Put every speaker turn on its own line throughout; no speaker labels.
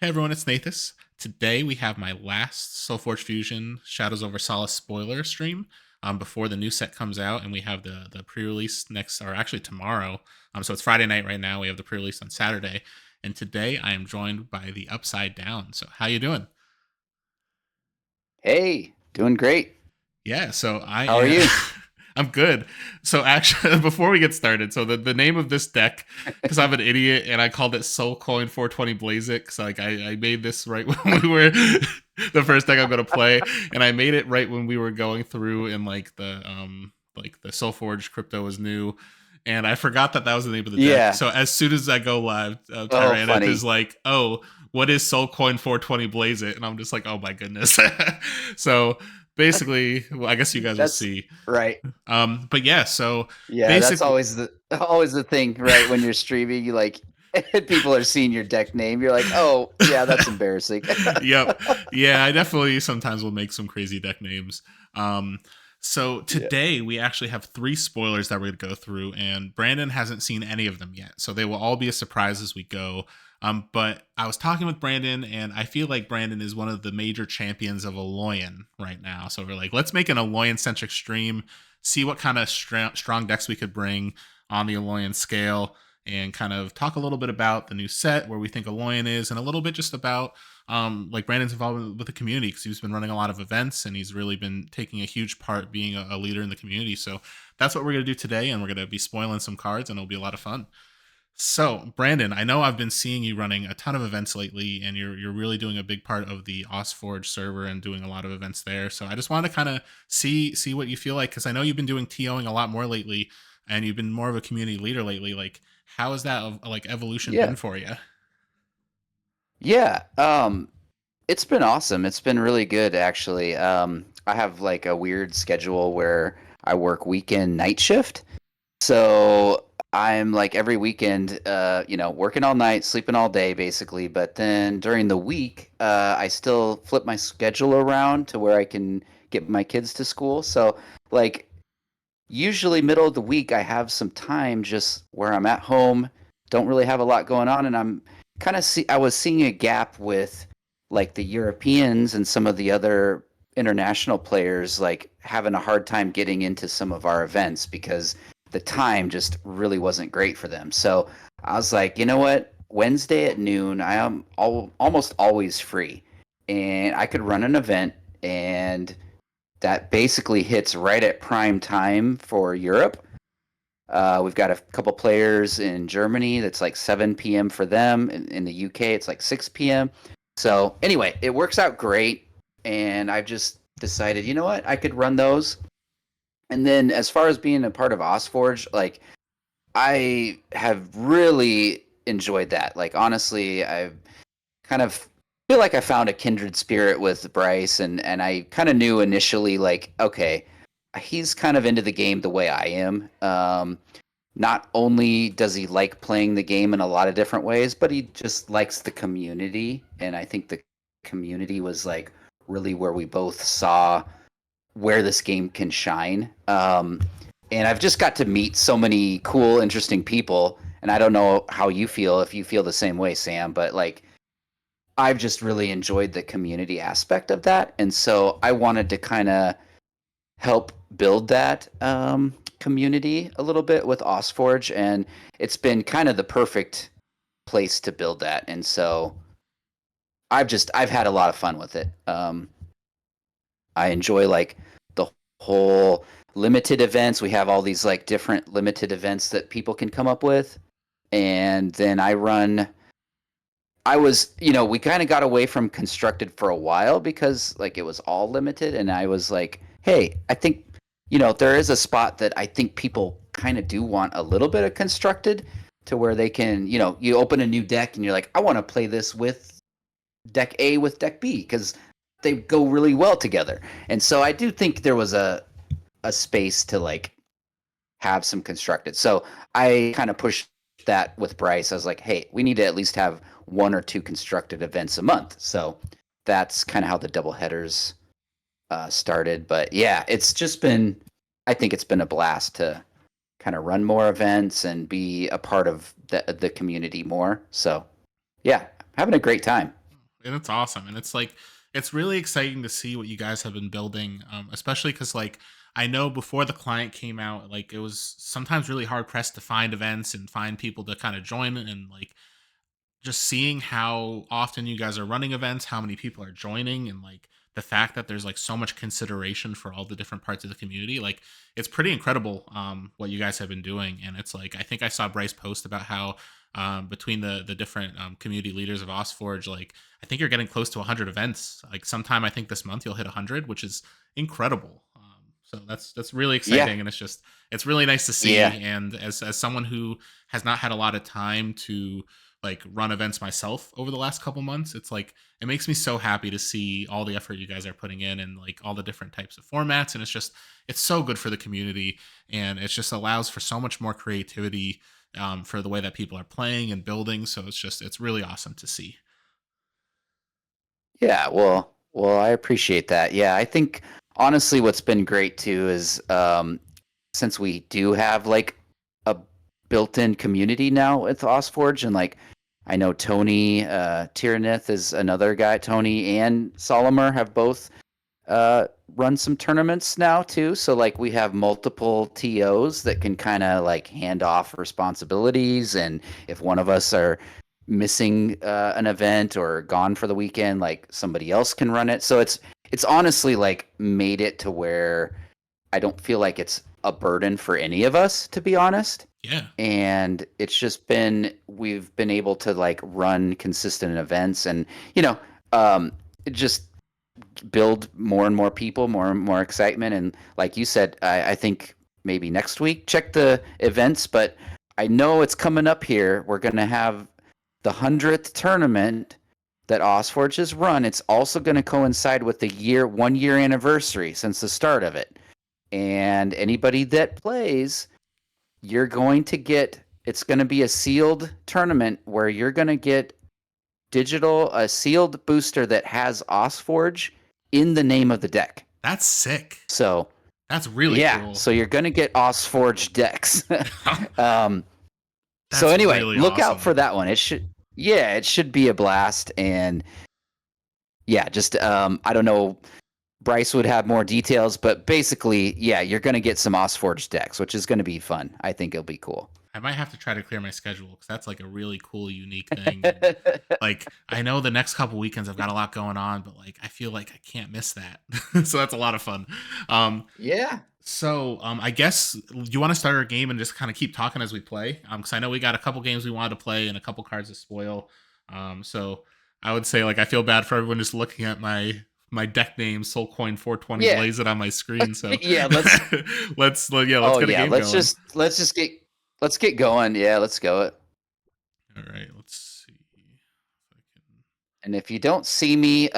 Hey everyone, it's Nathas. Today we have my last SolForge Fusion Shadows Over Solis spoiler stream before the new set comes out, and we have the pre-release next, or actually tomorrow. So it's Friday night right now. We have the pre-release on Saturday, and today I am joined by the Upside Down. So how you doing?
Hey, doing great.
Yeah, so I
How are
am.
you?
I'm good. So actually, before we get started, so the name of this deck, because I'm an idiot and I called it Soul Coin 420 Blaze It, because I made this right when we were the first deck I'm gonna play, and I made it right when we were going through and like the SoulForge crypto was new, and I forgot that was the name of the deck.
Yeah.
So as soon as I go live,
Oh,
Tyrannith is
funny.
like, "Oh, what is Soul Coin 420 Blaze It?" And I'm just like, "Oh my goodness." So basically, well, I guess you guys will
That's
see.
right.
But yeah, so
Yeah, that's
basically,
always the thing, right? When you're streaming, you like people are seeing your deck name. You're like, oh, yeah, that's embarrassing.
yep, yeah, I definitely sometimes will make some crazy deck names. Um, so
Yeah.
today we actually have three spoilers that we're gonna go through, and Brandon hasn't seen any of them yet, so they will all be a surprise as we go. But I was talking with Brandon, and I feel like Brandon is one of the major champions of Alloyin right now. So we're like, let's make an Alloyin centric stream, see what kind of strong decks we could bring on the Alloyin scale, and kind of talk a little bit about the new set, where we think Alloyin is, and a little bit just about like Brandon's involvement with the community, because he's been running a lot of events and he's really been taking a huge part being a leader in the community. So that's what we're going to do today, and we're going to be spoiling some cards, and it'll be a lot of fun. So, Brandon, I know I've been seeing you running a ton of events lately, and you're really doing a big part of the OsForge server and doing a lot of events there. So, I just wanted to kind of see what you feel like, because I know you've been doing TOing a lot more lately, and you've been more of a community leader lately. Like, how has that like evolution
Yeah.
been for you?
Yeah. It's been awesome. It's been really good actually. I have like a weird schedule where I work weekend night shift. So I'm like every weekend, working all night, sleeping all day, basically. But then during the week, I still flip my schedule around to where I can get my kids to school. So, like, usually middle of the week, I have some time just where I'm at home, don't really have a lot going on, and I'm kind of I was seeing a gap with like the Europeans and some of the other international players like having a hard time getting into some of our events because the time just really wasn't great for them. So I was like, you know what? Wednesday at noon, I am almost always free, and I could run an event, and that basically hits right at prime time for Europe. We've got a couple players in Germany that's like 7 p.m. for them. In the UK, it's like 6 p.m. So, anyway, it works out great. And I've just decided, you know what? I could run those. And then, as far as being a part of OsForge, like, I have really enjoyed that. Like, honestly, I've kind of feel like I found a kindred spirit with Bryce, and I kind of knew initially like, okay, he's kind of into the game the way I am. Not only does he like playing the game in a lot of different ways, but he just likes the community, and I think the community was like really where we both saw where this game can shine. And I've just got to meet so many cool, interesting people. And I don't know how you feel, if you feel the same way, Sam, but like I've just really enjoyed the community aspect of that, and so I wanted to kind of help build that community a little bit with OsForge, and it's been kind of the perfect place to build that. And so I've had a lot of fun with it. I enjoy like the whole limited events. We have all these like different limited events that people can come up with, and then we kind of got away from constructed for a while because like it was all limited, and I was like, hey, I think there is a spot that I think people kind of do want a little bit of constructed to where they can, you open a new deck and you're like, I want to play this with deck A with deck B because they go really well together. And so I do think there was a space to like have some constructed. So I kind of pushed that with Bryce. I was like, hey, we need to at least have one or two constructed events a month. So that's kind of how the double headers started. But yeah, I think it's been a blast to kind of run more events and be a part of the community more. So yeah, having a great time.
And it's awesome. And it's like it's really exciting to see what you guys have been building, especially because like I know before the client came out, like it was sometimes really hard pressed to find events and find people to kind of join, and like just seeing how often you guys are running events, how many people are joining, and like the fact that there's like so much consideration for all the different parts of the community, like it's pretty incredible what you guys have been doing. And it's like I think I saw Bryce post about how between the different community leaders of OsForge, like I think you're getting close to 100 events. Like sometime I think this month you'll hit 100, which is incredible. So that's really
Yeah,
exciting, and it's really nice to see.
yeah,
And as someone who has not had a lot of time to like run events myself over the last couple months, it's like it makes me so happy to see all the effort you guys are putting in and like all the different types of formats. And it's so good for the community, and it just allows for so much more creativity for the way that people are playing and building. So it's really awesome to see.
yeah. Well, I appreciate that. Yeah, I think honestly, what's been great too is since we do have like a built-in community now with OsForge, and like I know Tony Tyrannith is another guy. Tony and Solimer have both run some tournaments now too. So like we have multiple TOs that can kind of like hand off responsibilities, and if one of us are missing an event or gone for the weekend, like somebody else can run it. So it's honestly like made it to where I don't feel like it's a burden for any of us, to be honest.
Yeah.
And it's just been we've been able to like run consistent events, and you know, just build more and more people, more and more excitement. And like you said, I think maybe next week check the events, but I know it's coming up here. We're going to have the 100th tournament that OsForge has run. It's also going to coincide with the 1 year anniversary since the start of it. And anybody that plays, you're going to get, it's going to be a sealed tournament where you're going to get a sealed booster that has OsForge in the name of the deck.
That's sick.
So
That's really
yeah,
cool.
so you're gonna get OsForge decks. um, so
That's
anyway,
really
look out
awesome.
for that one. It should be a blast. And yeah, just I don't know. Bryce would have more details, but basically, yeah, you're gonna get some OsForge decks, which is gonna be fun. I think it'll be cool.
I might have to try to clear my schedule because that's like a really cool, unique thing. And like, I know the next couple weekends I've got a lot going on, but like, I feel like I can't miss that. So that's a lot of fun. Um,
Yeah.
I guess you want to start our game and just kind of keep talking as we play. Because I know we got a couple games we wanted to play and a couple cards to spoil. So I would say like I feel bad for everyone just looking at my deck name Soulcoin 420
Yeah.
blaze it on my screen. So
Yeah. Let's.
let's
Oh
get a
yeah.
game going.
Let's get going. Yeah. Let's go.
All right, let's see if I can.
And if you don't see me,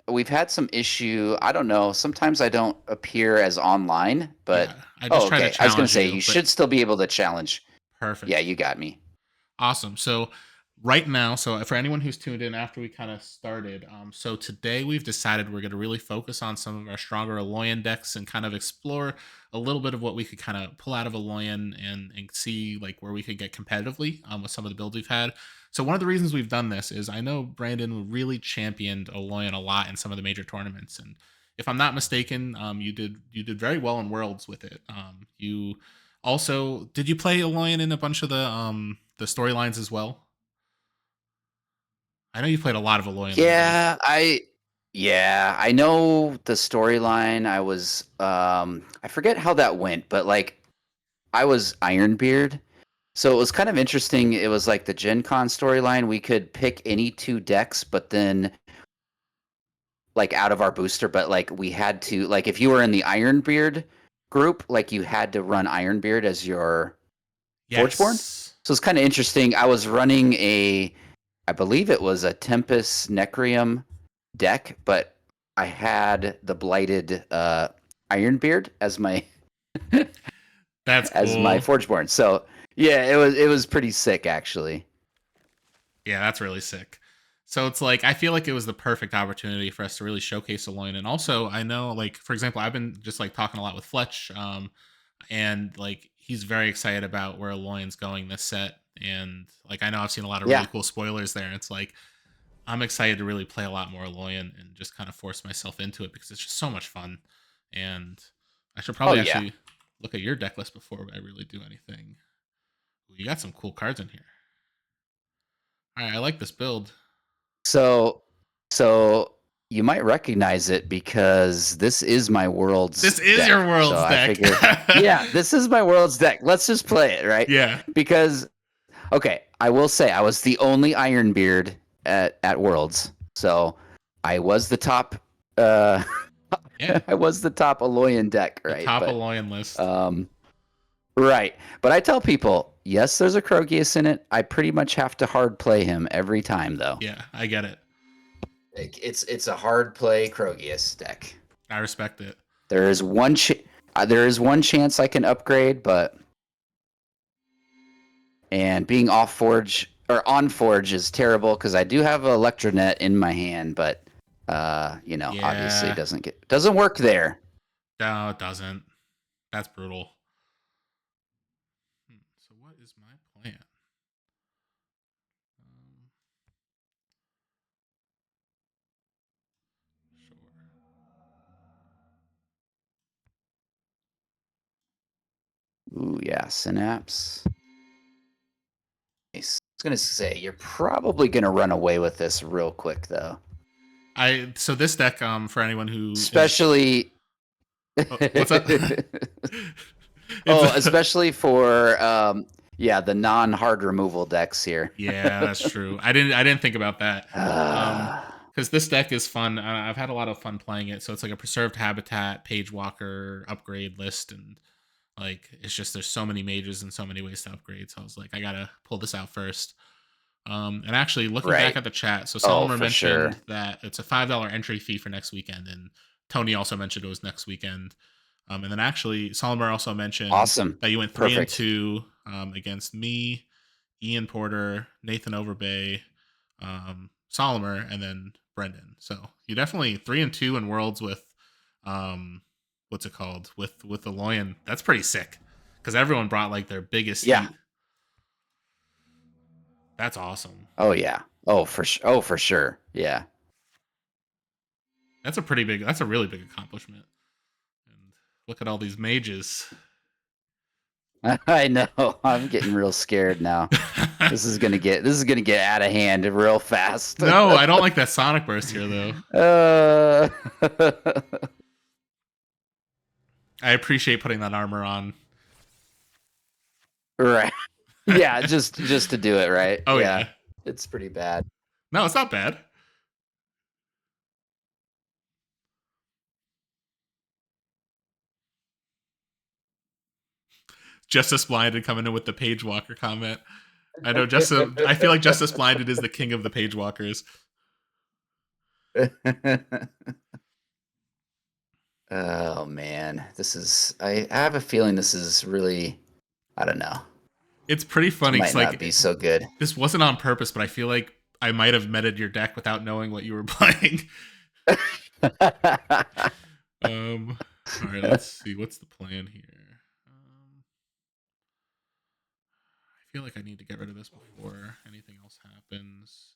we've had some issue. I don't know. Sometimes I don't appear as online, but
Yeah, I just
oh,
tried to
okay. I was gonna
challenge
say
you,
you
but
should still be able to challenge. Yeah,
perfect.
you got me.
Awesome. So right now, so for anyone who's tuned in after we kind of started, so today we've decided we're going to really focus on some of our stronger Alloyin decks and kind of explore a little bit of what we could kind of pull out of Alloyin and see like where we could get competitively with some of the builds we've had. So one of the reasons we've done this is I know Brandon really championed Alloyin a lot in some of the major tournaments, and if I'm not mistaken, you did very well in Worlds with it. You also did you play Alloyin in a bunch of the storylines as well? I know you played a lot of Alloyin lately.
Yeah, I know the storyline. I forget how that went, but like I was Ironbeard. So it was kind of interesting. It was like the Gen Con storyline. We could pick any two decks, but then like out of our booster, but like we had to like if you were in the Ironbeard group, like you had to run Ironbeard as your Forgeborn.
Yes.
So it's kind of interesting. I was running I believe it was a Tempest Necrium deck, but I had the blighted Ironbeard as my
That's
as my
cool.
Forgeborn. So yeah, it was pretty sick actually.
Yeah, that's really sick. So it's like I feel like it was the perfect opportunity for us to really showcase Alloyin. And also I know like for example, I've been just like talking a lot with Fletch, and like he's very excited about where Alloyin's going this set. And like I know I've seen a lot of really
Yeah,
cool spoilers there. And it's like I'm excited to really play a lot more Alloyin and just kind of force myself into it because it's just so much fun. And I should
Oh
probably
yeah.
actually look at your deck list before I really do anything. Ooh, you got some cool cards in here. All right, I like this build.
So you might recognize it because this is my world's
This is your
deck. So
world's
I
deck.
figure, yeah, this is my world's deck. Let's just play it, right?
Yeah.
Because okay, I will say I was the only Ironbeard at Worlds. So I was the top
Yeah.
I was the top Alloyin deck,
The
right?
top
But
Alloyin list.
right. But I tell people, yes, there's a Crogius in it. I pretty much have to hard play him every time though.
Yeah, I get it.
Like, it's a hard play Crogius deck.
I respect it.
There is one there is one chance I can upgrade, but and being off Forge or on Forge is terrible because I do have an Electronet in my hand, but obviously
Yeah.
it doesn't work there.
No, it doesn't. That's brutal. So what is my plan? Sure.
Ooh yeah, Synapse. Nice. I was gonna say you're probably gonna run away with this real quick though.
So this deck, for anyone who is
Especially
what's that?
oh, especially for the non-hard removal decks here.
Yeah, that's true. I didn't think about that. Because this deck is fun. I've had a lot of fun playing it. So it's like a preserved habitat, page walker, upgrade list, and like it's just there's so many mages and so many ways to upgrade. So I was like, I gotta pull this out first. And actually looking back
Right.
at the chat, so
Oh,
Solomon
for
mentioned
sure.
that it's a $5 entry fee for next weekend, and Tony also mentioned it was next weekend. And then actually Solomon also mentioned
Awesome.
that you went 3 and
Perfect.
2 against me, Ian Porter, Nathan Overbay, Solimer, and then Brendan. So you definitely 3 and 2 in Worlds with what's it called with the Alloyin. That's pretty sick because everyone brought like their biggest
Yeah.
heat. That's awesome.
Oh yeah. Oh for sure. Oh for sure. Yeah.
That's a really big accomplishment. And look at all these mages.
I know. I'm getting real scared now. This is gonna get out of hand real fast.
No, I don't like that Sonic Burst here though.
uh...
I appreciate putting that armor on.
right. Yeah, just to do it, right?
Oh
Yeah.
yeah.
It's pretty bad.
No, it's not bad. Justice Blinded coming in with the Page Walker comment. I know Justice. I feel like Justice Blinded is the king of the Page Walkers.
Oh man, I have a feeling this is really, I don't know.
It's pretty funny.
Might
It's
not
like
be so good.
this wasn't on purpose, but I feel like I might have meted your deck without knowing what you were playing. All right, let's see. What's the plan here? I feel like I need to get rid of this before anything else happens.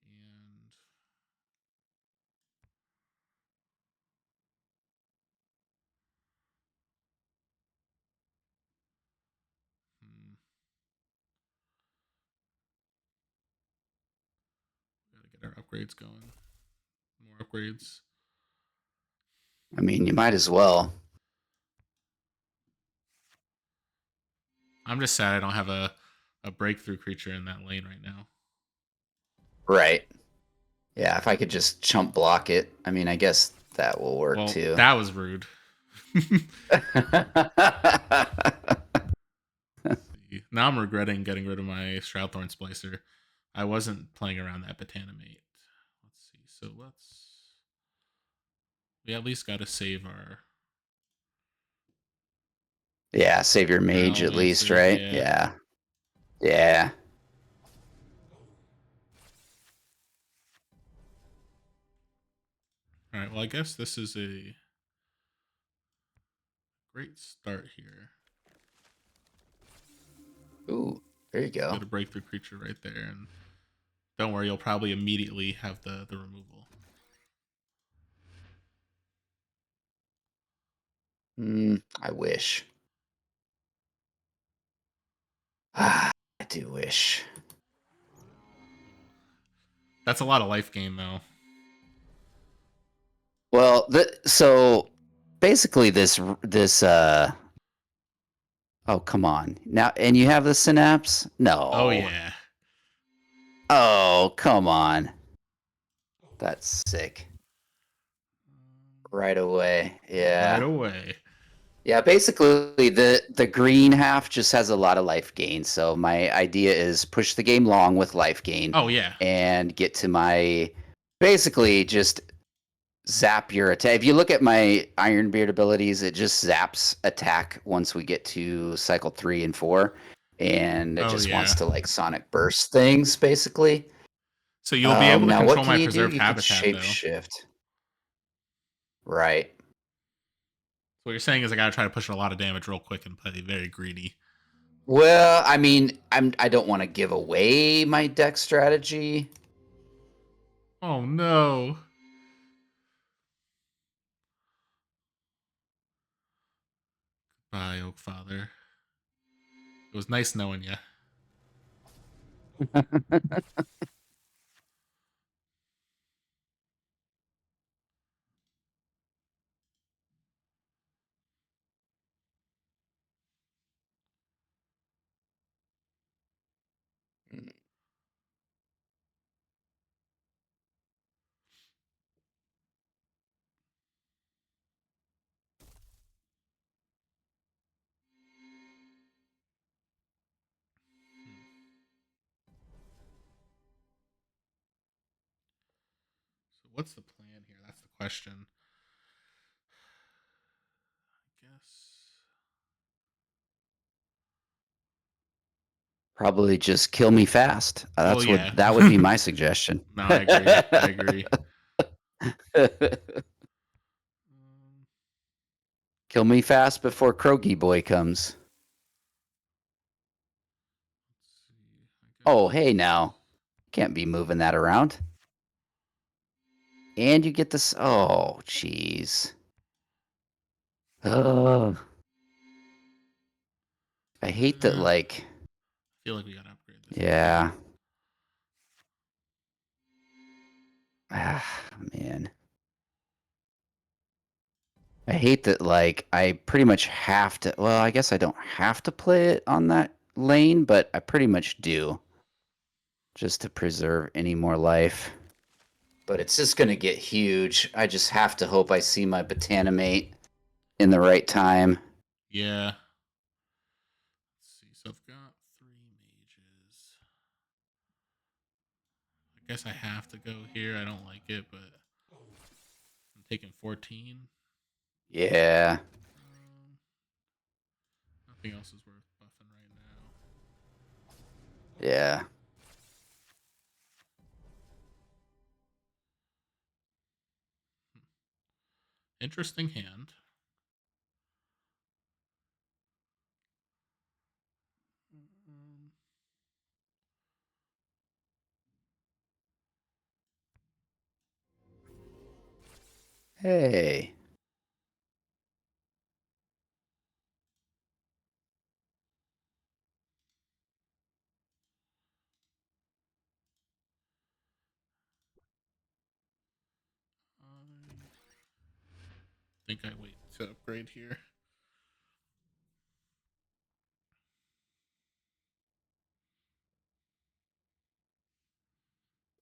And gotta get our upgrades going. More upgrades.
I mean, you might as well.
I'm just sad I don't have a breakthrough creature in that lane right now.
Right. Yeah, if I could just chump block it. I mean, I guess that will work
Well,
too.
that was rude. Now I'm regretting getting rid of my Shroudthorn Splicer. I wasn't playing around that Botanimate. Let's see. So we at least got to save our.
Yeah, save your mage at least,
Allomancers,
right?
yeah.
Yeah. Yeah.
All right. Well, I guess this is a great start here.
Ooh, there you go.
Got a breakthrough creature right there, and Don't worry, you'll probably immediately have the removal.
I wish. I do wish.
That's a lot of life gain, though.
Well, so basically this oh, come on. Now, and you have the synapse?
Oh
No.
yeah.
Oh, come on. That's sick. Right away.
Right
Yeah.
away.
Yeah, basically the green half just has a lot of life gain. So my idea is push the game long with life gain
Oh yeah.
and get to my basically just zap your attack. If you look at my Ironbeard abilities, it just zaps attack once we get to cycle 3 and 4. And it
Oh
just wants
yeah.
to like sonic burst things, basically.
So you'll be able to
Now what
control
can
my
you do?
preserved
You could
habitat,
shape
though.
shift. Right.
So what you're saying is I gotta try to push a lot of damage real quick and play very greedy.
Well, I mean, I don't want to give away my deck strategy.
Oh no. Bye, Oak Father. It was nice knowing you. So what's the plan here? That's the question. I guess.
Probably just kill me fast.
Well, yeah.
That would be my suggestion.
No, I agree. I agree. Um,
Kill me fast before Krogi Boy comes.
let's see. I
Oh,
guess.
hey now. Can't be moving that around. And you get this. Oh, jeez. Ugh. I hate that,
I
like.
feel like we gotta upgrade this.
Yeah. Ah, man. I hate that, like, I pretty much have to. Well, I guess I don't have to play it on that lane, but I pretty much do. Just to preserve any more life. But it's just going to get huge. I just have to hope I see my Botanimate in the right time.
Yeah. Let's see. So I've got 3 mages. I guess I have to go here. I don't like it, but I'm taking 14.
Yeah.
Nothing else is worth buffing right now.
Yeah.
Interesting hand.
Hey.
I think I wait to upgrade here.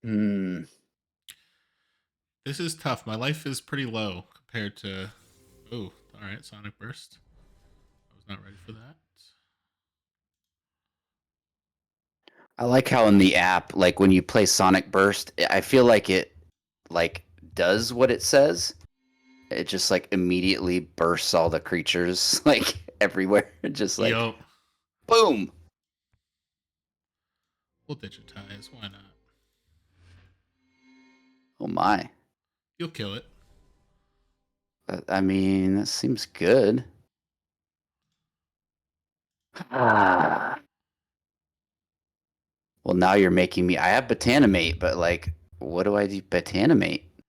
Hmm.
This is tough. My life is pretty low compared to. Oh, all right. Sonic Burst. I was not ready for that.
I like how in the app, like when you play Sonic Burst, I feel like it like does what it says. It just like immediately bursts all the creatures like everywhere. Just like
Yo,
boom.
we'll digitize. Why not?
Oh my.
You'll kill it.
I mean, that seems good. Ah. Well, now you're making me. I have botanimate, but like, what do I do? Botanimate?
True.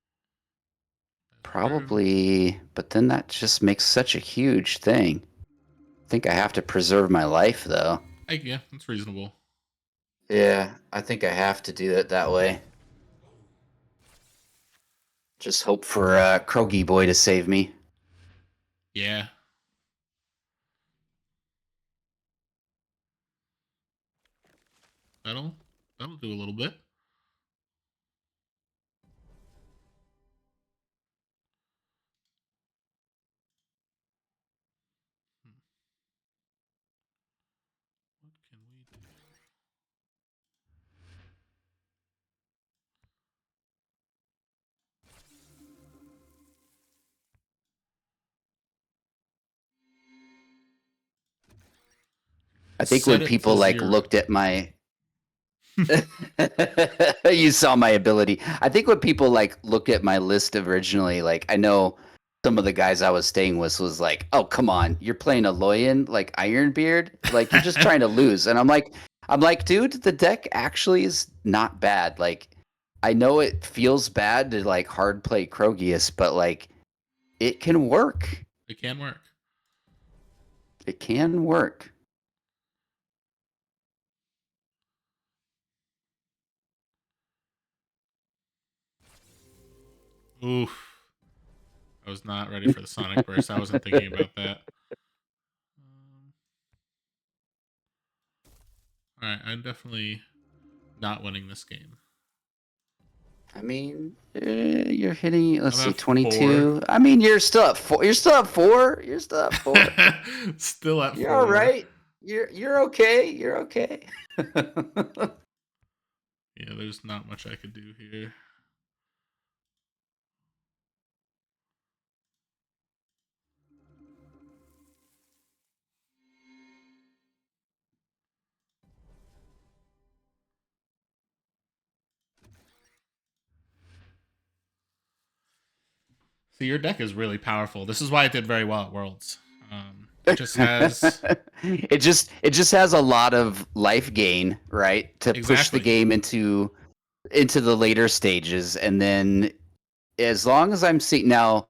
Probably, but then that just makes such a huge thing. I think I have to preserve my life, though.
Yeah, that's reasonable.
Yeah, I think I have to do it that way. Just hope for Krogi Boy to save me.
Yeah. That'll that'll do a little bit. What can we do?
I think
Set
when
it to
people like
0.
looked at my you saw my ability. I think when people like look at my list originally, like I know some of the guys I was staying with was like, "Oh, come on, you're playing Alloyin, like Ironbeard, like you're just trying to lose." And I'm like, dude, the deck actually is not bad. Like, I know it feels bad to like hard play Krogius, but like it can work.
It can work.
It can work.
Oof. I was not ready for the Sonic Burst. I wasn't thinking about that. All right, I'm definitely not winning this game.
I mean, you're hitting. Let's
I'm
see,
at 4.
22. I mean, you're still at 4. You're still at 4. You're still at 4.
Still at
You're all
4.
right. You're okay. You're okay.
Yeah, there's not much I could do here. So your deck is really powerful. This is why it did very well at Worlds. It just has
it just has a lot of life gain, right? To push the
exactly.
game into the later stages, and then as long as I'm seeing now,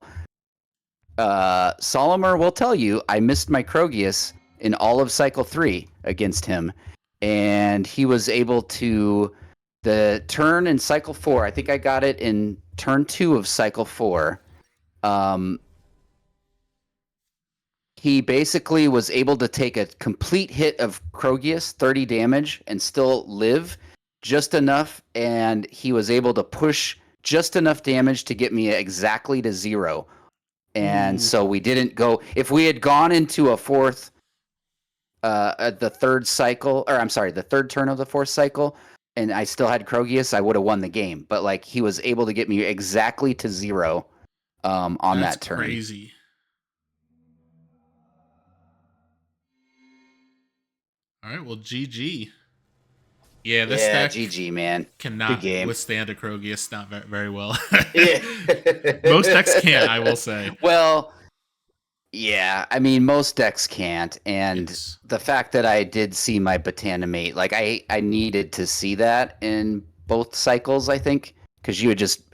Solimer will tell you I missed my Krogius in all of Cycle 3 against him, and he was able to the turn in Cycle 4. I think I got it in turn 2 of Cycle 4. Um, he basically was able to take a complete hit of Krogius, 30 damage, and still live just enough, and he was able to push just enough damage to get me exactly to 0. And
Ooh,
so we didn't go. If we had gone into a fourth, at the third cycle, or I'm sorry, the third turn of the fourth cycle, and I still had Krogius, I would have won the game. But like he was able to get me exactly to 0 on
that's
that turn.
crazy. All right, well, GG. Yeah, this
Yeah,
deck
GG, man. Good
cannot
game.
withstand a Krogius not very well.
Yeah.
Most decks can't, I will say.
Well, yeah, I mean most decks can't, and
Yes.
the fact that I did see my Botanimate, like I needed to see that in both cycles, I think, because you had just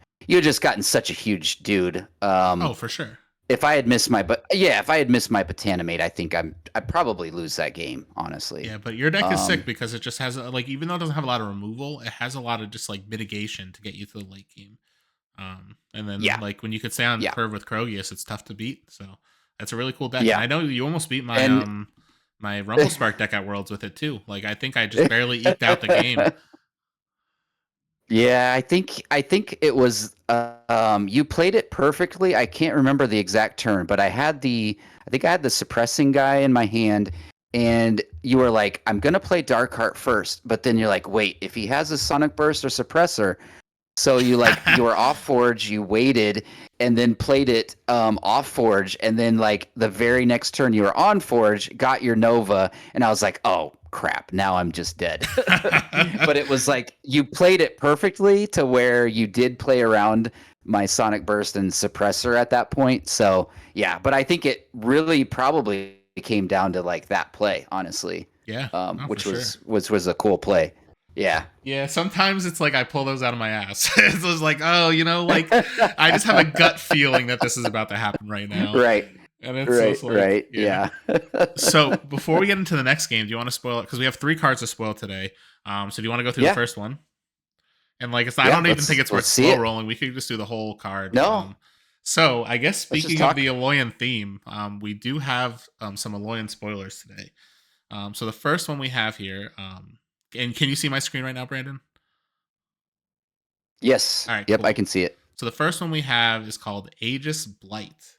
gotten such a huge dude.
Oh, for sure.
If I had missed my Botanimate, I think I'd probably lose that game, honestly.
Yeah, but your deck is sick
Um,
because it just has like even though it doesn't have a lot of removal, it has a lot of just like mitigation to get you to the late game. And then
yeah,
like when you could stay on
yeah,
curve with Krogius, it's tough to beat. So that's a really cool deck. And
yeah,
I know you almost beat my
and
my Rumblespark deck at Worlds with it too. Like I think I just barely eked out the game.
yeah, I think it was you played it perfectly. I can't remember the exact turn, but I think I had the suppressing guy in my hand, and you were like, I'm gonna play Darkheart first, but then you're like, wait, if he has a Sonic Burst or suppressor, so you were off Forge, you waited, and then played it off Forge, and then like the very next turn you were on Forge, got your Nova, and I was like, oh crap, now I'm just dead. But it was like you played it perfectly to where you did play around my Sonic Burst and suppressor at that point. So yeah, but I think it really probably came down to like that play, honestly,
Yeah, no, for
which
sure.
was a cool play. Yeah.
Yeah, sometimes it's like I pull those out of my ass. It's just like, oh, like I just have a gut feeling that this is about to happen right now.
Right.
And it's
Right.
just like,
Right.
yeah.
Yeah.
So before we get into the next game, do you want to spoil it? Because we have 3 cards to spoil today. So do you want to go through the
Yeah.
first one? And like, I
Yeah.
don't even think it's worth
Let's see
slow
it.
rolling. We could just do the whole card.
No.
So I guess
Let's just
speaking of
talk.
the Alloyin theme, we do have some Alloyin spoilers today. So the first one we have here, and can you see my screen right now, Brandon?
Yes.
All right,
Yep. I
cool.
can see it.
So the first one we have is called Aegis Blight.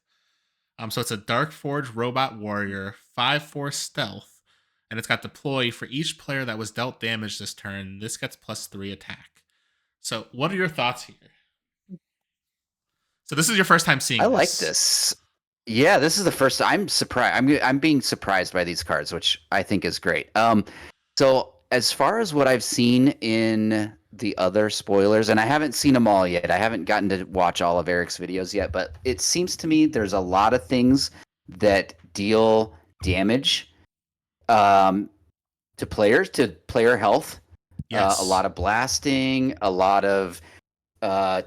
So it's a Darkforge robot warrior, 5/4 stealth, and it's got deploy for each player that was dealt damage this turn. This gets +3 attack. So what are your thoughts here? So this is your first time
I
seeing
like
this.
this. Yeah, this is the first. I'm surprised. I'm being surprised by these cards, which I think is great. So as far as what I've seen in the other spoilers, and I haven't seen them all yet. I haven't gotten to watch all of Eric's videos yet, but it seems to me there's a lot of things that deal damage um, to players, to player health. A
Yes.
lot of blasting, a lot of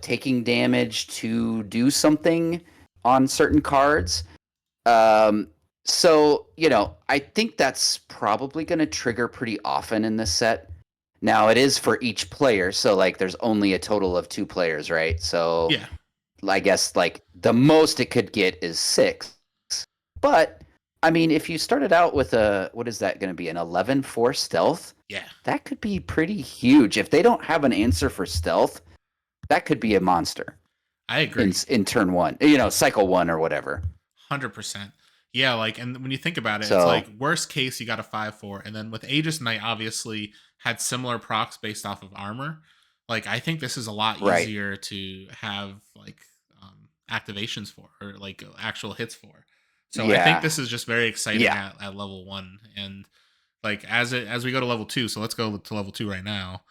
taking damage to do something on certain cards. Um, so, I think that's probably going to trigger pretty often in this set. Now, it is for each player, so like there's only a total of 2 players, right? So,
Yeah.
I guess like the most it could get is 6. But I mean, if you started out with what is that going to be, an 11/4 stealth?
Yeah.
That could be pretty huge. If they don't have an answer for stealth, that could be a monster
I
in
agree.
turn 1, cycle 1 or whatever.
100%. Yeah, like, and when you think about it, it's
So,
like worst case you got a 5/4, and then with Aegis Knight obviously had similar procs based off of armor. Like, I think this is a lot
right.
easier to have like activations for, or like actual hits for. So I think
Yeah.
this is just very exciting
Yeah.
at level 1, and like as we go to level 2. So let's go to level 2 right now.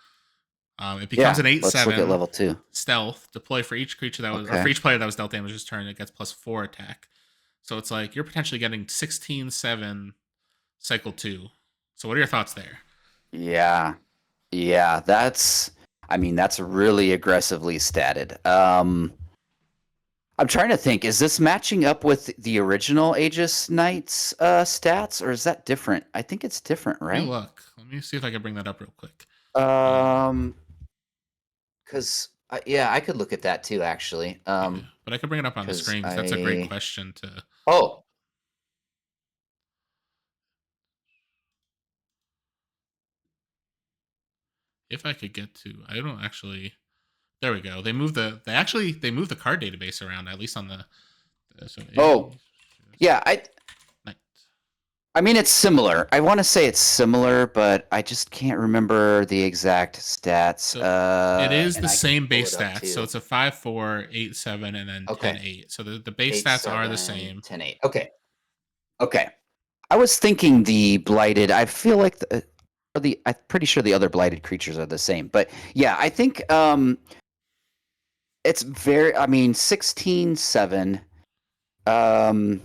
It becomes
Yeah.
an eight
Let's look at
seven
level 2.
stealth. Deploy for each creature that was, or for
Okay.
each player that was dealt damage this turn. It gets +4 attack. So it's like you're potentially getting 16/7 cycle 2. So what are your thoughts there?
Yeah. Yeah, that's really aggressively statted. I'm trying to think, is this matching up with the original Aegis Knights stats, or is that different? I think it's different,
Let me
right?
look. Let me see if I can bring that up real quick.
Um, because yeah, I could look at that too, actually.
Yeah, but I could bring it up on the
Because
screen because that's a great
I
question to.
oh
If I could get to, I don't actually. There we go. They moved the card database around, at least on so
oh yeah,
Knight.
I mean it's similar. I want to say it's similar, but I just can't remember the exact stats.
So it is
And
the
I can
same
pull
base
it up
stats. So
too.
it's a 5/4, 8/7, and then
Okay,
10/8. So the base
eight
stats are the
seven
same.
10 8. Okay, okay. I was thinking the blighted. I feel like I'm pretty sure the other blighted creatures are the same, but yeah, I think it's very. I mean, 16/7. Um,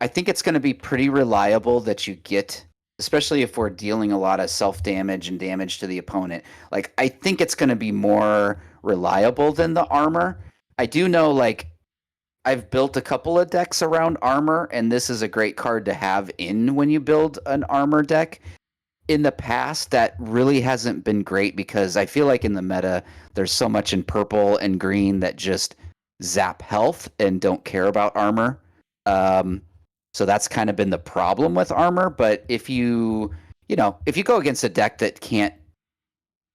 I think it's going to be pretty reliable that you get, especially if we're dealing a lot of self damage and damage to the opponent. Like, I think it's going to be more reliable than the armor. I do know, like, I've built a couple of decks around armor, and this is a great card to have in when you build an armor deck. In the past, that really hasn't been great because I feel like in the meta, there's so much in purple and green that just zap health and don't care about armor. Um, so that's kind of been the problem with armor. But if you go against a deck that can't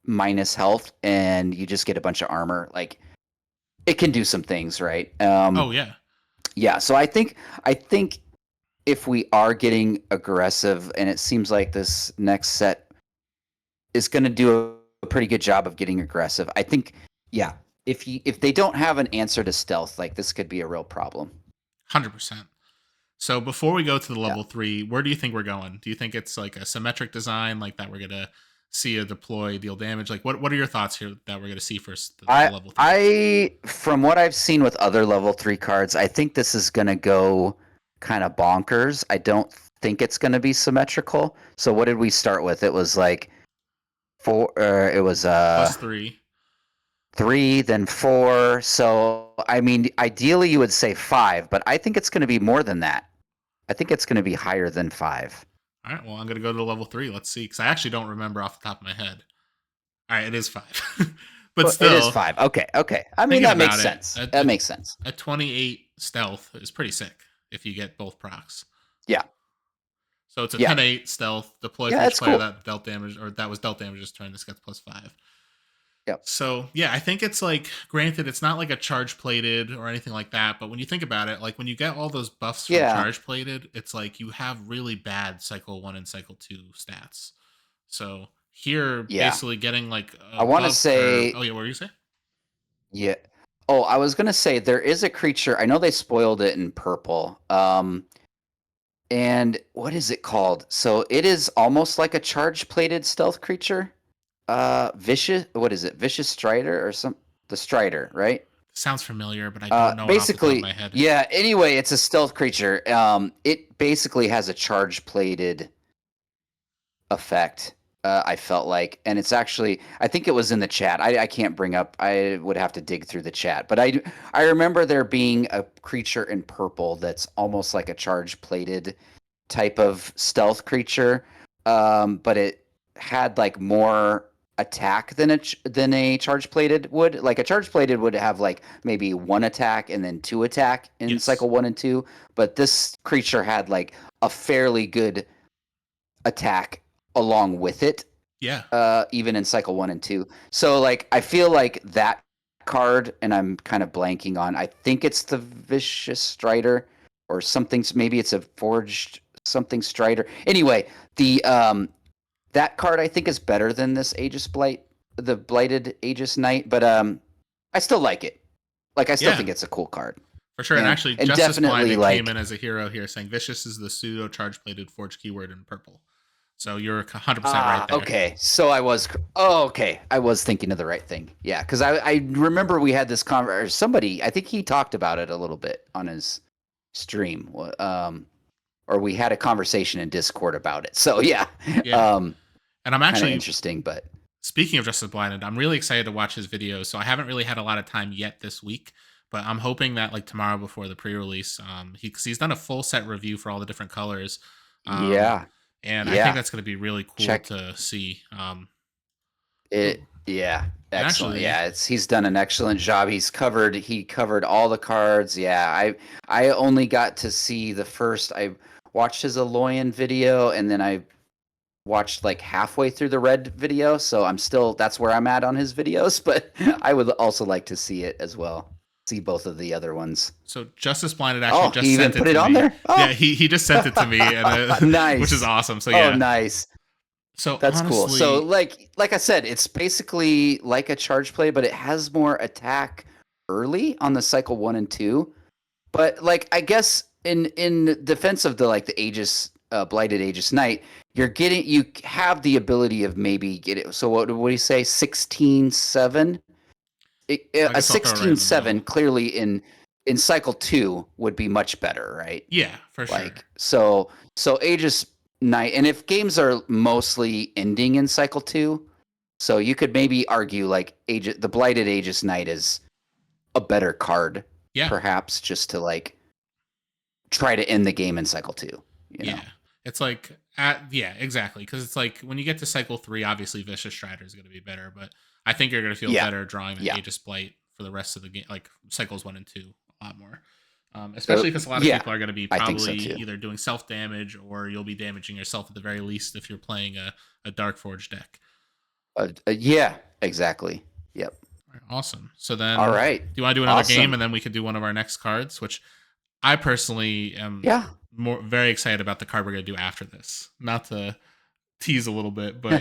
minus health and you just get a bunch of armor, like it can do some things, right?
Oh yeah.
Yeah. So I think if we are getting aggressive, and it seems like this next set is going to do a pretty good job of getting aggressive. I think, yeah, if they don't have an answer to stealth, like this could be a real problem.
100%. So before we go to the
Yeah.
level 3, where do you think we're going? Do you think it's like a symmetric design, like that we're gonna see a deploy deal damage? Like what are your thoughts here that we're gonna see for the
I
level 3?
I from what I've seen with other level 3 cards, I think this is going to go kind of bonkers. I don't think it's going to be symmetrical. So what did we start with? It was like Four. It was
+3.
3, then 4. So I mean, ideally you would say 5, but I think it's going to be more than that. I think it's going to be higher than 5.
All right, well, I'm going to go to level 3. Let's see, because I actually don't remember off the top of my head. All right, it is 5. But
Well, it is
still,
5. Okay, okay. I mean,
thinking
that makes
about it,
sense. That makes sense.
a 28 stealth is pretty sick if you get both procs.
Yeah.
So it's a
Yeah.
10-8 stealth. Deploy
Yeah,
for each
that's
player
cool.
that dealt damage, or that was dealt damage this turn. This gets +5.
Yep.
So yeah, I think it's like, granted, it's not like a charge plated or anything like that, but when you think about it, like when you get all those buffs from
Yeah.
charge plated, it's like you have really bad cycle 1 and cycle 2 stats. So here,
Yeah.
basically getting like
I want to say.
Oh yeah, what were you saying?
Yeah. Oh, I was gonna say there is a creature. I know they spoiled it in purple. And what is it called? So it is almost like a charge plated stealth creature. Vicious. What is it? Vicious Strider or some? The Strider, right?
Sounds familiar, but I don't know it off the top of my head.
Yeah. Anyway, it's a stealth creature. It basically has a charge plated effect. I felt like, and it's actually, I think it was in the chat. I can't bring up. I would have to dig through the chat, but I remember there being a creature in purple that's almost like a charge plated type of stealth creature, but it had like more attack than a charge plated would. Like a charge plated would have like maybe 1 attack and then 2 attack in cycle 1 and 2, but this creature had like a fairly good attack along with it.
Yeah.
Even in cycle 1 and 2. So like I feel like that card, and I'm kind of blanking on. I think it's the Vicious Strider or something. Maybe it's a Forged something Strider. Anyway, the that card I think is better than this Aegis Blight, the Blighted Aegis Knight. But I still like it. Like I still think it's a cool card.
For sure, and actually,
and
Justice
definitely
Blinded came in as a hero here, saying Vicious is the pseudo charge plated forge keyword in purple. So you're 100% right there.
Okay, so I was. Oh, okay. I was thinking of the right thing. Yeah, because I remember we had this conversation. Somebody, I think he talked about it a little bit on his stream. Or we had a conversation in Discord about it. So yeah.
And I'm actually
interesting, but
speaking of Justice Blinded, I'm really excited to watch his videos. So I haven't really had a lot of time yet this week, but I'm hoping that like tomorrow before the pre-release, he's done a full set review for all the different colors. And I think that's going to be really cool to see.
Yeah, excellent.
Actually,
He's done an excellent job. He covered all the cards. Yeah, I only got to see the first. I watched his Alloyin video, and then I watched like halfway through the red video. So that's where I'm at on his videos. But I would also like to see it as well. See both of the other ones.
So Justice Blinded actually just
he
sent
even put
it
it on
me.
there. Oh.
Yeah, he just sent it to me, and
nice,
which is awesome. So yeah,
nice.
So
that's
honestly,
cool. So like I said, it's basically like a charge play, but it has more attack early on the cycle 1 and 2. But like I guess in defense of the Aegis Blighted Aegis Knight, you have the ability of maybe get it. So what do you say? 16-7. A 16-7 clearly in cycle 2 would be much better, right?
Yeah, for sure.
So Aegis Knight, and if games are mostly ending in cycle 2, so you could maybe argue like the Blighted Aegis Knight is a better card, perhaps, just to like try to end the game in cycle 2. You know?
It's like exactly, because it's like when you get to cycle 3, obviously Vicious Strider is going to be better, but I think you're going to feel better drawing the Aegis Blight for the rest of the game, like cycles 1 and 2, a lot more. Especially because a lot of people are going to be probably either doing self damage, or you'll be damaging yourself at the very least if you're playing a Darkforge deck.
Yeah, exactly. Yep.
Right, awesome. So then,
all right.
Do you want to do another game, and then we could do one of our next cards, which I personally am very excited about the card we're going to do after this. Not to tease a little bit, but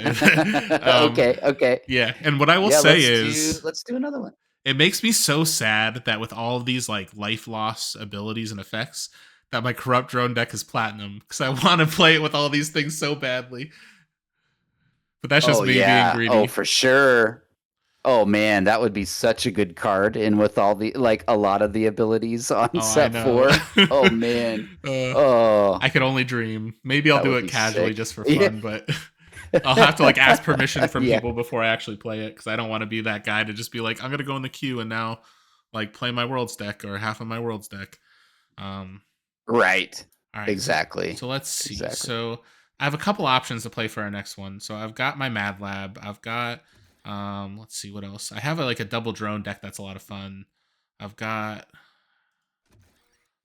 okay.
Yeah, and what I will say is,
let's do another one.
It makes me so sad that with all of these like life loss abilities and effects, that my Corrupt Drone deck is platinum, because I want to play it with all these things so badly. But that's just me being greedy.
Oh, for sure. Oh man, that would be such a good card, and with all the a lot of the abilities on set 4. Oh man.
I could only dream. Maybe I'll do it casually just for fun, but I'll have to like ask permission from
Yeah.
people before I actually play it because I don't want to be that guy to just be like, I'm gonna go in the queue and now like play my world's deck or half of my world's deck. Um,
Right.
all right,
Exactly.
so let's see.
Exactly.
So I have a couple options to play for our next one. So I've got my Mad Lab. I've got let's see what else. I have like a double drone deck that's a lot of fun. I've got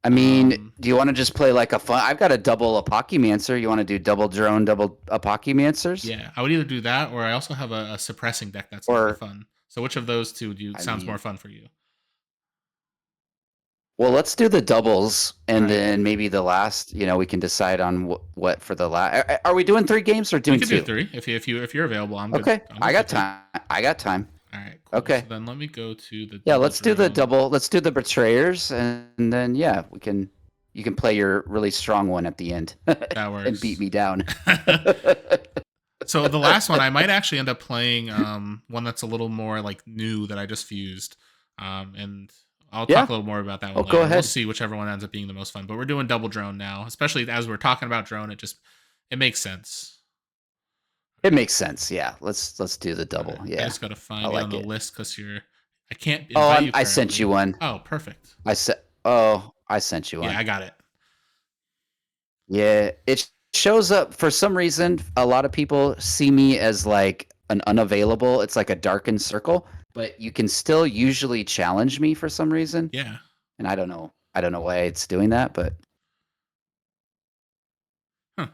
I mean,
um
do you want to just play like a fun? I've got a double Apocalymancer. You want to do double drone, double Apocalymancers?
yeah, I would either do that or I also have a suppressing deck that's a lot of
Or,
fun. So which of those two do you
I
sounds more
mean,
fun for you?
well, let's do the doubles,
All
and
right.
then maybe the last. We can decide on what for the last. Are we doing 3 games or
We
doing
could do
2?
three if you're available. I'm good.
Okay,
I'm
I
good for
got
two.
time. I got time.
All right, cool. So
Okay.
then let me go to the
Yeah,
double
let's do the
drone.
double. Let's do the betrayers, and then yeah, we can. You can play your really strong one at the end
That
and beat
works.
me down.
So the last one I might actually end up playing one that's a little more like new that I just fused. And I'll
Yeah.
talk a little more about that
Oh,
one
go
later. We'll
ahead.
see whichever one ends up being the most fun. But we're doing double drone now, especially as we're talking about drone. It makes sense.
It makes sense. Yeah. Let's do the
All right.
double.
I
Yeah.
just gotta
I
find you on
like
the
it.
list because I can't
Oh,
invite you
I sent you
currently.
one.
Oh, perfect.
I sent you
Yeah,
one.
I got it.
Yeah, it shows up for some reason. A lot of people see me as like an unavailable. It's like a darkened circle, but you can still usually challenge me for some reason.
Yeah.
And I don't know. I don't know why it's doing that, but
Huh.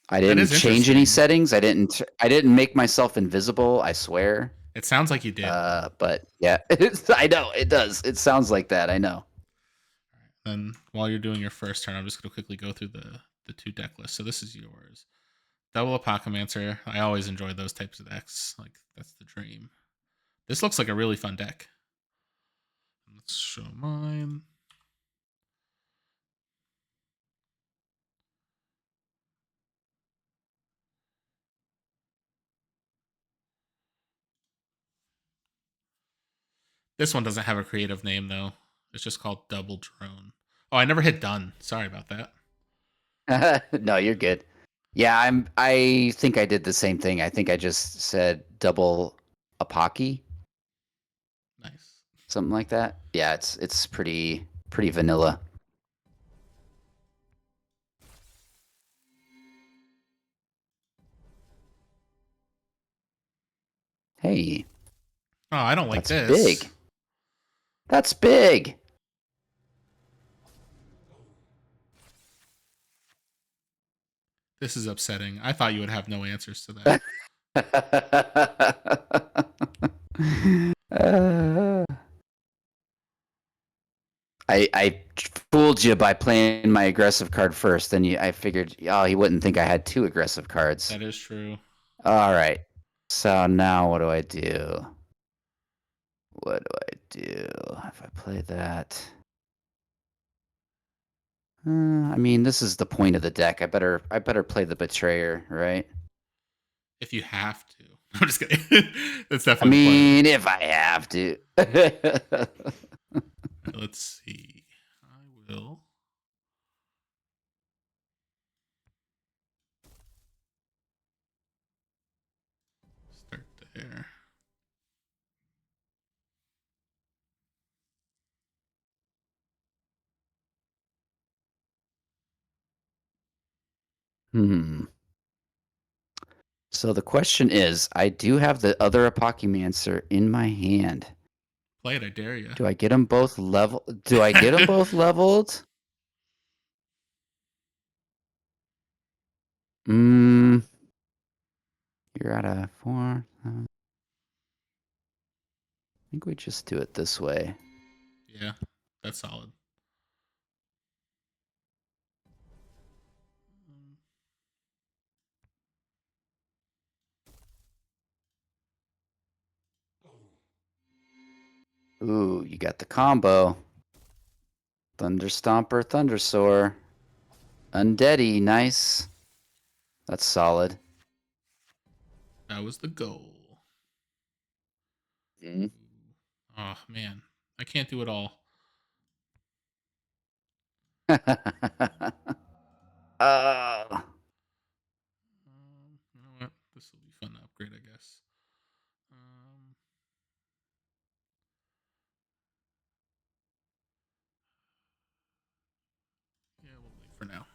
I
That
didn't
is
change any
interesting.
settings. I didn't make myself invisible, I swear.
It sounds like you did.
But yeah, I know it does. It sounds like that. I know.
Then while you're doing your first turn, I'm just gonna quickly go through the two deck lists. So this is yours. Double Apocalymancer. I always enjoy those types of decks. Like that's the dream. This looks like a really fun deck. Let's show mine. This one doesn't have a creative name though. It's just called Double Drone. Oh, I never hit done. Sorry about that.
No, you're good. Yeah, I think I did the same thing. I think I just said double apocky,
Nice.
something like that. Yeah, it's pretty vanilla. Hey,
Oh, I don't like
that's
this.
big. That's big.
This is upsetting. I thought you would have no answers to that.
Uh, I fooled you by playing my aggressive card first. Then I figured, oh, he wouldn't think I had 2 aggressive cards.
That is true.
All right. So now what do I do? What do I do if I play that? I mean, this is the point of the deck. I better play the betrayer, right?
If you have to. I'm just kidding. That's
I
definitely the play.
mean, if I have to.
Let's see. I will. Start there.
Hmm. So the question is, I do have the other Apocalymancer in my hand.
Play it, I dare you.
Do I get them both level? Do I get them both leveled? Hmm. You're at a 4. I think we just do it this way.
Yeah, that's solid.
Ooh, you got the combo. Thunderstomper, Thundersoar. Undeady, nice. That's solid.
That was the goal.
Mm.
Oh man, I can't do it all.
uh,
This will be fun to upgrade, I guess. Yeah, we'll wait for now.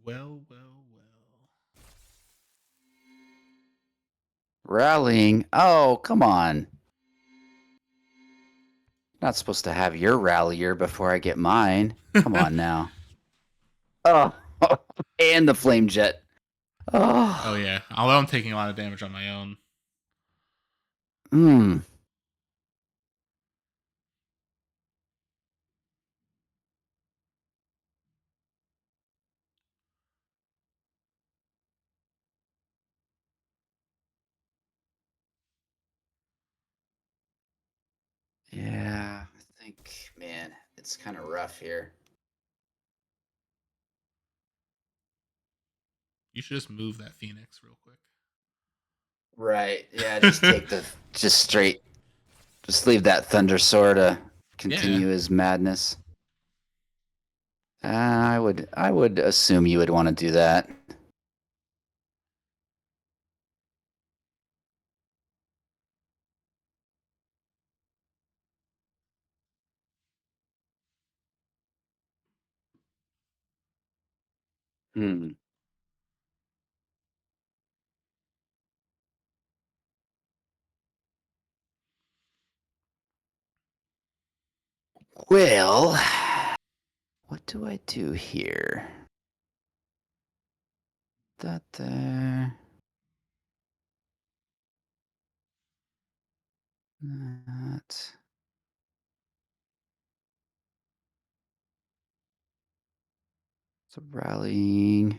Well, well, well.
Rallying. Oh, come on. Not supposed to have your rallier before I get mine. Come on now. Oh, and the flame jet. Oh.
Oh yeah. Although I'm taking a lot of damage on my own.
Hmm. Yeah, I think, man, it's kind of rough here.
You should just move that Phoenix real quick.
Right. Yeah, just take just straight, just leave that Thunder Sword to continue his madness. I would assume you would want to do that. Hmm. Well, what do I do here? That there. That. It's a rallying.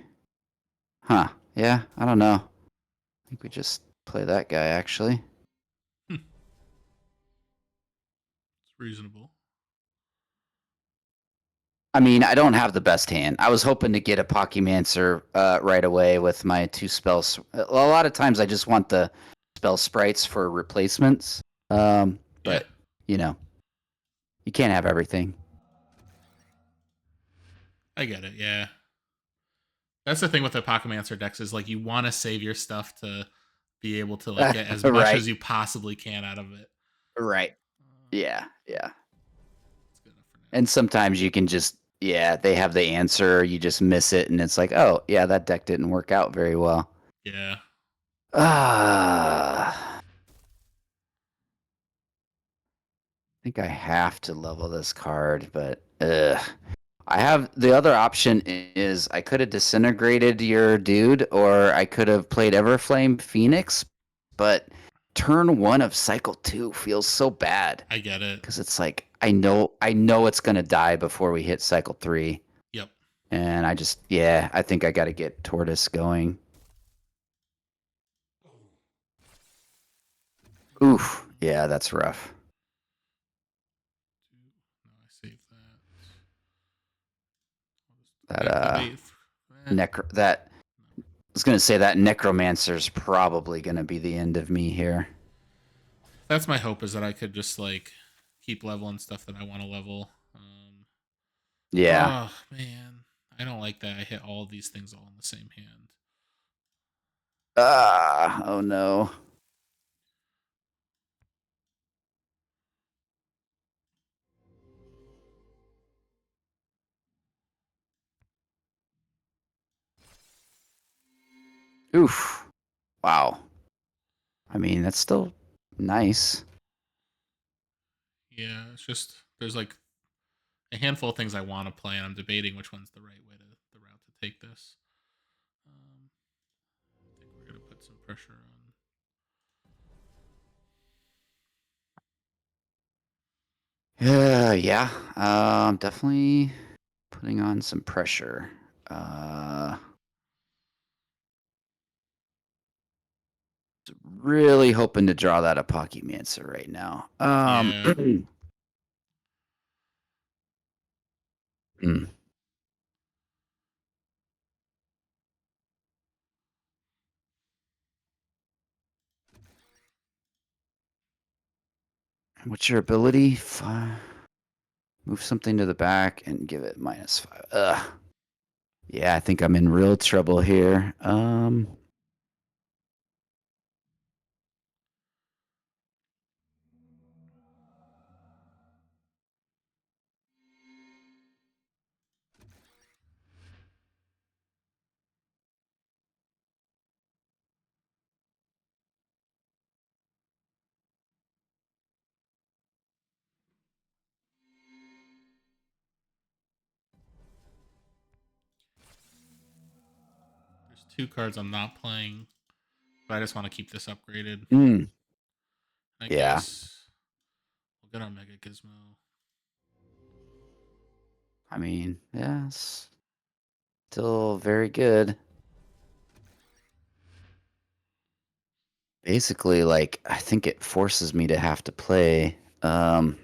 Huh. Yeah, I don't know. I think we just play that guy, actually.
It's reasonable.
I mean, I don't have the best hand. I was hoping to get a Pochymancer right away with my 2 spells. A lot of times I just want the spell sprites for replacements.
Yeah.
But, you know, you can't have everything.
I get it, yeah. That's the thing with the Pokemon decks is like you want to save your stuff to be able to like get as much
Right.
as you possibly can out of it.
Right. Yeah. Yeah.
That's good enough for now.
And sometimes you can just, yeah, they have the answer. You just miss it. And it's like, oh, yeah, that deck didn't work out very well.
Yeah.
I think I have to level this card, but I have the other option is I could have disintegrated your dude, or I could have played Everflame Phoenix, but turn 1 of cycle 2 feels so bad
I get it.
because it's like I know it's gonna die before we hit cycle 3,
Yep.
and I think I got to get Tortoise going. Oof, yeah, that's rough.
No, I saved
That
that. Wait.
that I was gonna say that Necromancer's probably gonna be the end of me here.
That's my hope is that I could just like keep leveling stuff that I want to level.
Yeah.
Oh man, I don't like that. I hit all of these things all in the same hand.
Oh no. Oof. Wow. I mean, that's still nice.
Yeah, it's just there's like a handful of things I want to play, and I'm debating which one's the right way to the route to take this. I think we're gonna put some pressure on.
Yeah. Definitely putting on some pressure. Really hoping to draw that Apochymancer right now.
Yeah,
Hmm. What's your ability? Move something to the back and give it -5. Ugh. Yeah, I think I'm in real trouble here.
There's 2 cards I'm not playing, but I just want to keep this upgraded.
Mm,
I
yeah.
guess we'll get our Mega Gizmo.
I mean, yes. Still very good. Basically, like, I think it forces me to have to play. Dang,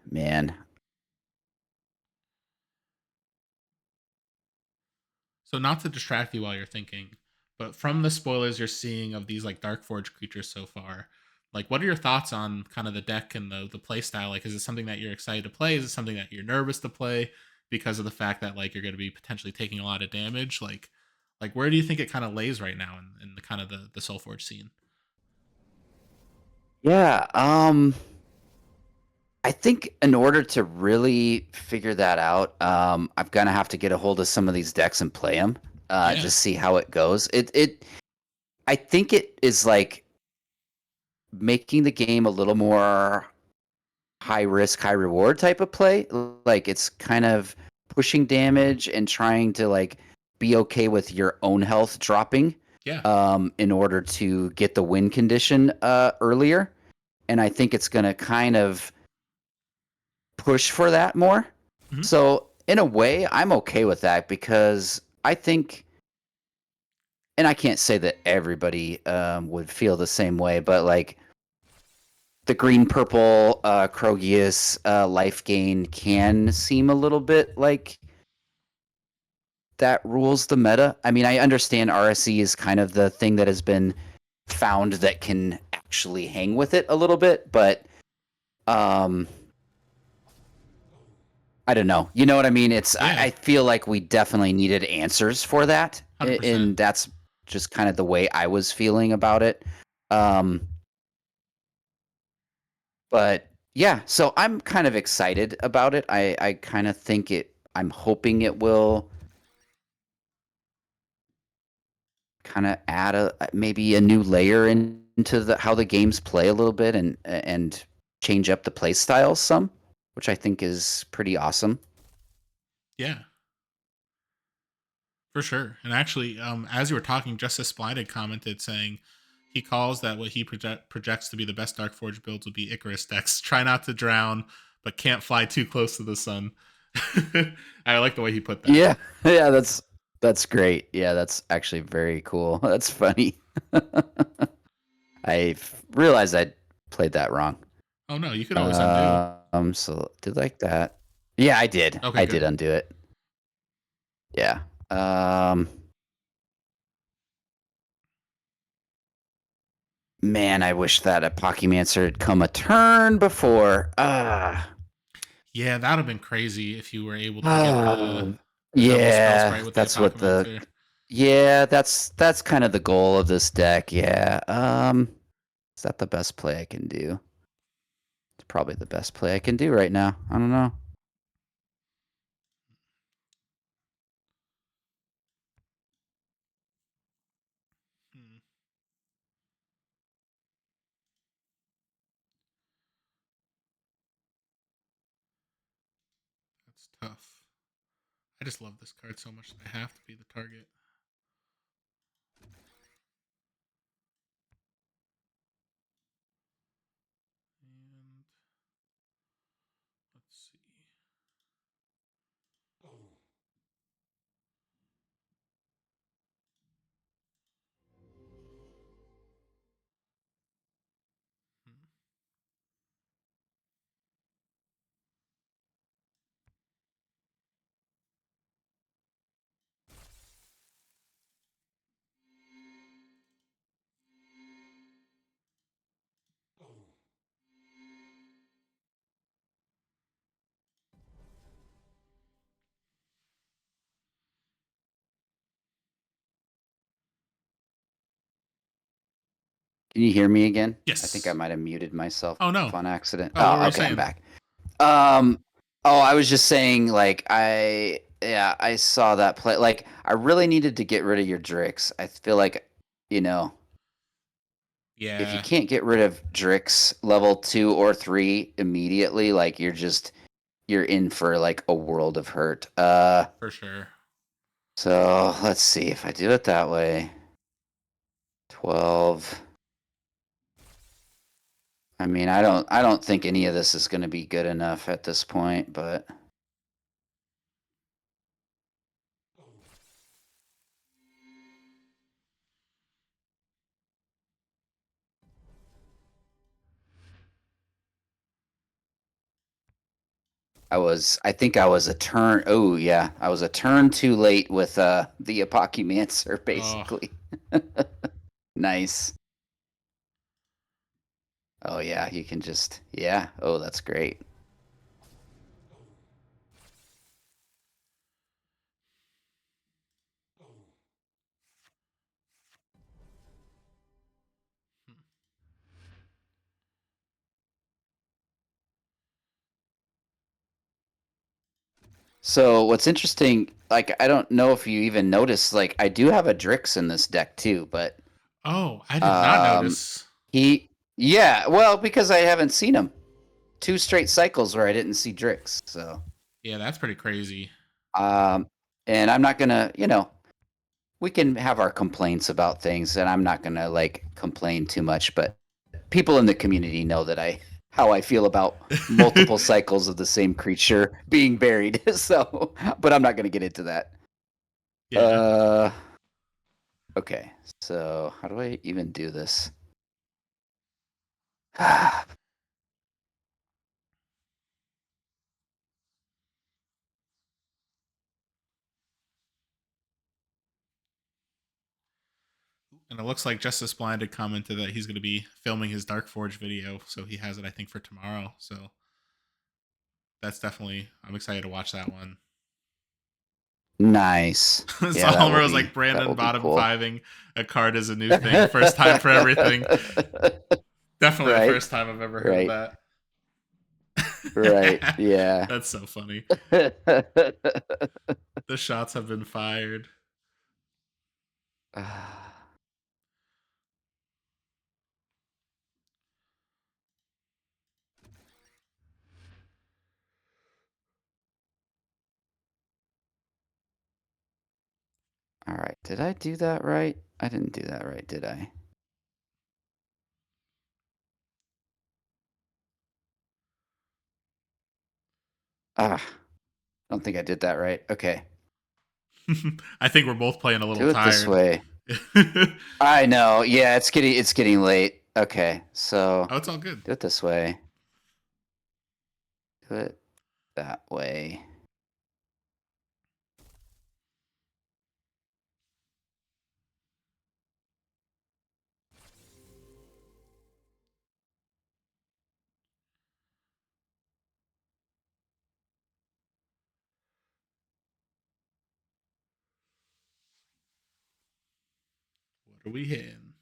man.
So not to distract you while you're thinking, but from the spoilers you're seeing of these like Darkforge creatures so far, like what are your thoughts on kind of the deck and the play style? Like, is it something that you're excited to play? Is it something that you're nervous to play because of the fact that like you're going to be potentially taking a lot of damage? Like where do you think it kind of lays right now in the kind of the SolForge scene?
Yeah, I think in order to really figure that out, I'm gonna have to get a hold of some of these decks and play them,
Yeah,
just see how it goes. I think it is like making the game a little more high risk, high reward type of play. Like it's kind of pushing damage and trying to like be okay with your own health dropping,
yeah,
in order to get the win condition earlier. And I think it's gonna kind of push for that more.
hmm,
So in a way, I'm okay with that because I think, and I can't say that everybody would feel the same way, but like the green purple Krogius life gain can seem a little bit like that rules the meta. I mean, I understand RSE is kind of the thing that has been found that can actually hang with it a little bit, but um, I don't know. You know what I mean? I
yeah,
feel like we definitely needed answers for that,
100%.
and that's just kind of the way I was feeling about it. Um, but yeah, so I'm kind of excited about it. I kind of think it. I'm hoping it will kind of add a maybe a new layer into the how the games play a little bit and change up the play styles some, which I think is pretty awesome.
Yeah. For sure. And actually, as you were talking, Justice Blinded commented saying he calls that what he projects to be the best Darkforge builds would be Icarus decks. Try not to drown, but can't fly too close to the sun. I like the way he put that.
Yeah, yeah, that's great. Yeah, that's actually very cool. That's funny. I realized I played that wrong.
Oh no, you could always undo.
So did like that. Yeah, I did.
Okay,
I did
good.
undo it. Yeah. Man, I wish that a Pokémonster had come a turn before.
Yeah, that would have been crazy if you were able to get
Ah.
the double spell
Yeah,
sprite with the
that's what the
Apocalypse.
yeah, that's kind of the goal of this deck. Yeah. Is that the best play I can do? It's probably the best play I can do right now. I don't know.
Hmm, that's tough. I just love this card so much that I have to be the target. And let's see. Hmm.
Can you hear me again? I think I
Yes.
might have muted myself
Oh no.
on accident.
Oh, what were
Oh,
you
okay, I'm
saying?
back. Um, oh, I was just saying, like, I saw that play. Like, I really needed to get rid of your Drix. I feel like, you know, if you
Yeah,
can't get rid of Drix level 2 or 3 immediately, like, you're in for like a world of hurt.
for sure.
So let's see if I do it that way. 12. I mean, I don't think any of this is going to be good enough at this point, but I think I was a turn. Oh yeah, I was a turn too late with the Apocumancer
Oh,
basically. Nice. Oh yeah, you can just yeah. Oh, that's great. So what's interesting, like I don't know if you even noticed, like I do have a Drix in this deck too, but
oh, I did not
um
notice.
he yeah, well, because I haven't seen him. Two straight cycles where I didn't see Drix, so
Yeah, that's pretty crazy.
um and I'm not gonna, we can have our complaints about things and I'm not gonna like complain too much, but people in the community know that I how I feel about multiple cycles of the same creature being buried. So but I'm not gonna get into that.
Yeah.
Uh okay. So how do I even do this?
And it looks like Justice Blind had commented that he's going to be filming his Darkforge video, so he has it, I think, for tomorrow. So that's definitely, I'm excited to watch that one.
Nice. Yeah,
Solimer was like,
that
Brandon
will be
bottom
cool.
fiving a card is a new thing. First time for everything. Definitely the
Right.
first time I've ever heard
Right.
that.
Right. Yeah.
That's so funny. The shots have been fired.
All right. Did I do that right? I didn't do that right, did I? Ah, I don't think I did that right. Okay.
I think we're both playing a little
Do it this
tired.
way.
Oh,
I know. Yeah, it's getting late. Okay. So,
it's all good.
do it this way. Do it that way.
What are we hitting?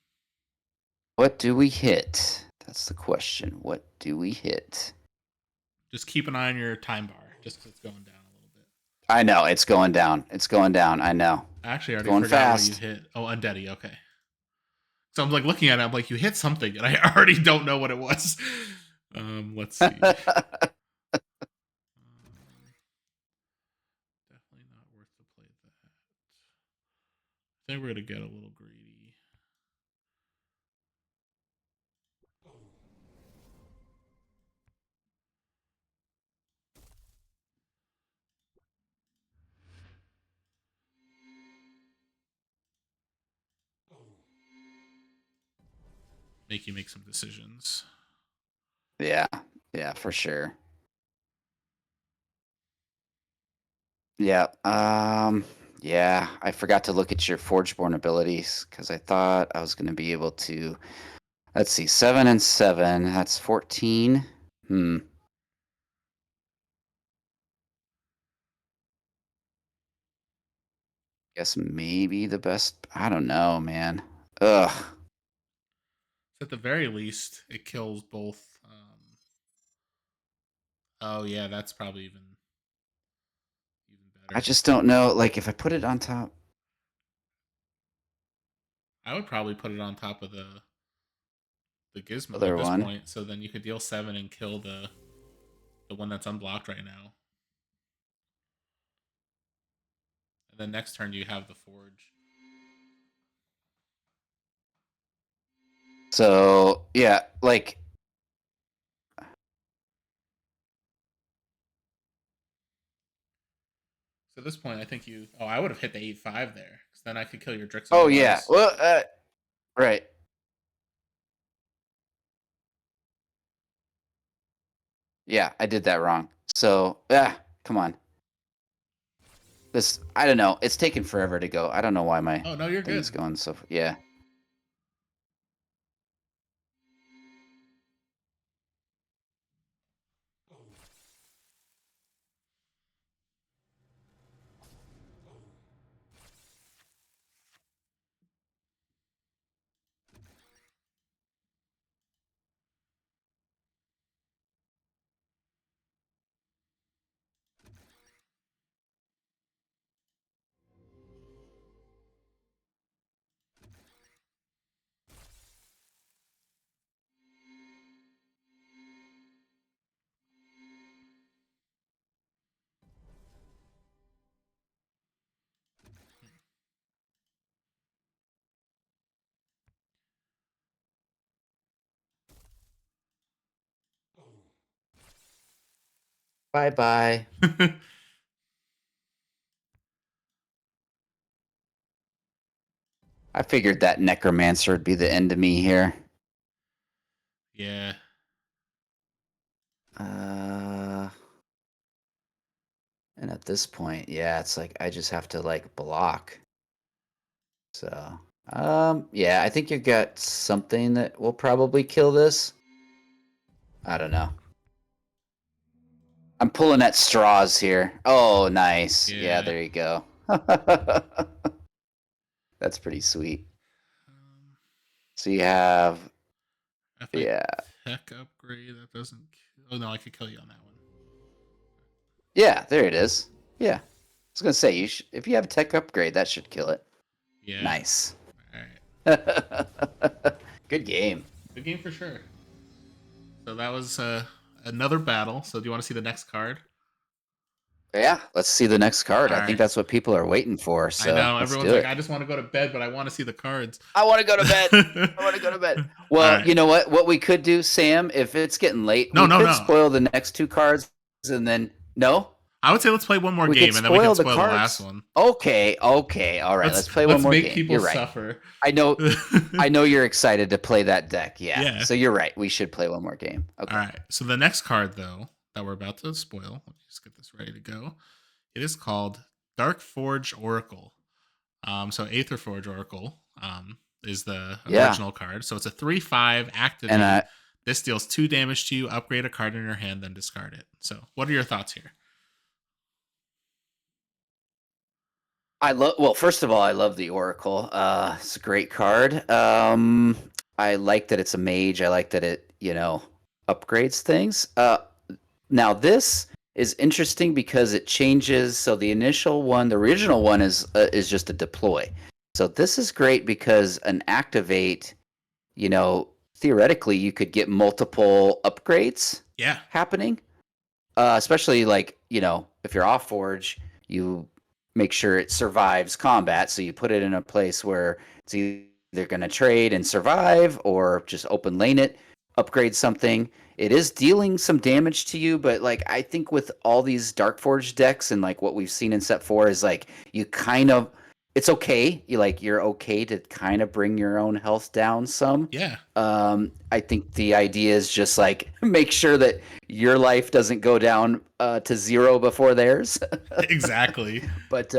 What do we hit? That's the question. What do we hit?
Just keep an eye on your time bar, just because it's going down a little bit.
I know. It's going down. It's going down. I know.
I actually
It's
already
going
forgot what you
fast.
hit. Oh, Undeady. Okay. So I'm like looking at it. I'm like, you hit something, and I already don't know what it was. Let's see. Definitely not worth to play that. I think we're gonna get a little greedy. Make you make some decisions.
Yeah. Yeah, for sure. Yeah. Yeah, I forgot to look at your Forgeborn abilities because I thought I was going to be able to. Let's see, 7 and 7. That's 14. Guess maybe the best. I don't know, man. Ugh.
At the very least, it kills both. Oh yeah, that's probably even
I
better.
just don't know. Like if I put it on top.
I would probably put it on top of the gizmo at
Other
this
one.
point, so then you could deal 7 and kill the one that's unblocked right now. And then next turn you have the forge.
So yeah, like
So at this point, I think you. Oh, I would have hit the 8-5 there, because then I could kill your Drix
oh yeah.
otherwise.
Well, right. Yeah, I did that wrong. So yeah, come on. This I don't know. It's taking forever to go. I don't know why my
Oh no, you're
thing is
good.
going so. Yeah. Bye bye. I figured that necromancer would be the end of me here.
Yeah.
And at this point, yeah, it's like I just have to like block. So, yeah, I think you got something that will probably kill this. I don't know. I'm pulling at straws here. Oh, nice. Yeah,
Yeah.
there you go. That's pretty sweet.
Um,
So you have,
if I
yeah,
tech upgrade, that doesn't. Oh no, I could kill you on that one.
yeah, there it is. Yeah, I was gonna say if you have a tech upgrade, that should kill it.
Yeah.
Nice.
All right.
Good game.
Good game for sure. So that was another battle. So do you want to see the next card?
Yeah, let's see the next card.
All
I think
right.
that's what people are waiting for.
I
So
know
let's
everyone's
do
like,
it.
I just want to go to bed, but I want to see the cards.
I want to go to bed.
All
I want to go to bed. Well,
right.
you know what? What we could do, Sam, if it's getting late,
No,
we
no,
could
no.
spoil the next two cards and then no,
I would say let's play one more
we could
game and then we can
spoil the
spoil the last
cards.
one.
Okay, okay, all right. Let's play one
Let's
more
make
game.
people
You're right.
suffer.
I know you're excited to play that deck. Yeah.
Yeah.
So you're right. We should play one more game. Okay.
All right. So the next card though that we're about to spoil, let me just get this ready to go. It is called Darkforge Oracle. So Aetherforge Oracle is the
Yeah.
original card. So it's a 3/5 activate.
And
This deals 2 damage to you. Upgrade a card in your hand, then discard it. So what are your thoughts here?
I love. Well, first of all, I love the Oracle. It's a great card. I like that it's a mage. I like that it upgrades things. Now this is interesting because it changes. So the initial one, the original one is just a deploy. So this is great because an activate, theoretically you could get multiple upgrades
Yeah.
happening. Especially like if you're off Forge, you make sure it survives combat. So you put it in a place where it's either going to trade and survive or just open lane it, upgrade something. It is dealing some damage to you, but like I think with all these Darkforge decks and like what we've seen in set 4 is like you kind of it's okay. You're okay to kind of bring your own health down some.
Yeah.
I think the idea is just like make sure that your life doesn't go down to 0 before theirs.
Exactly.
But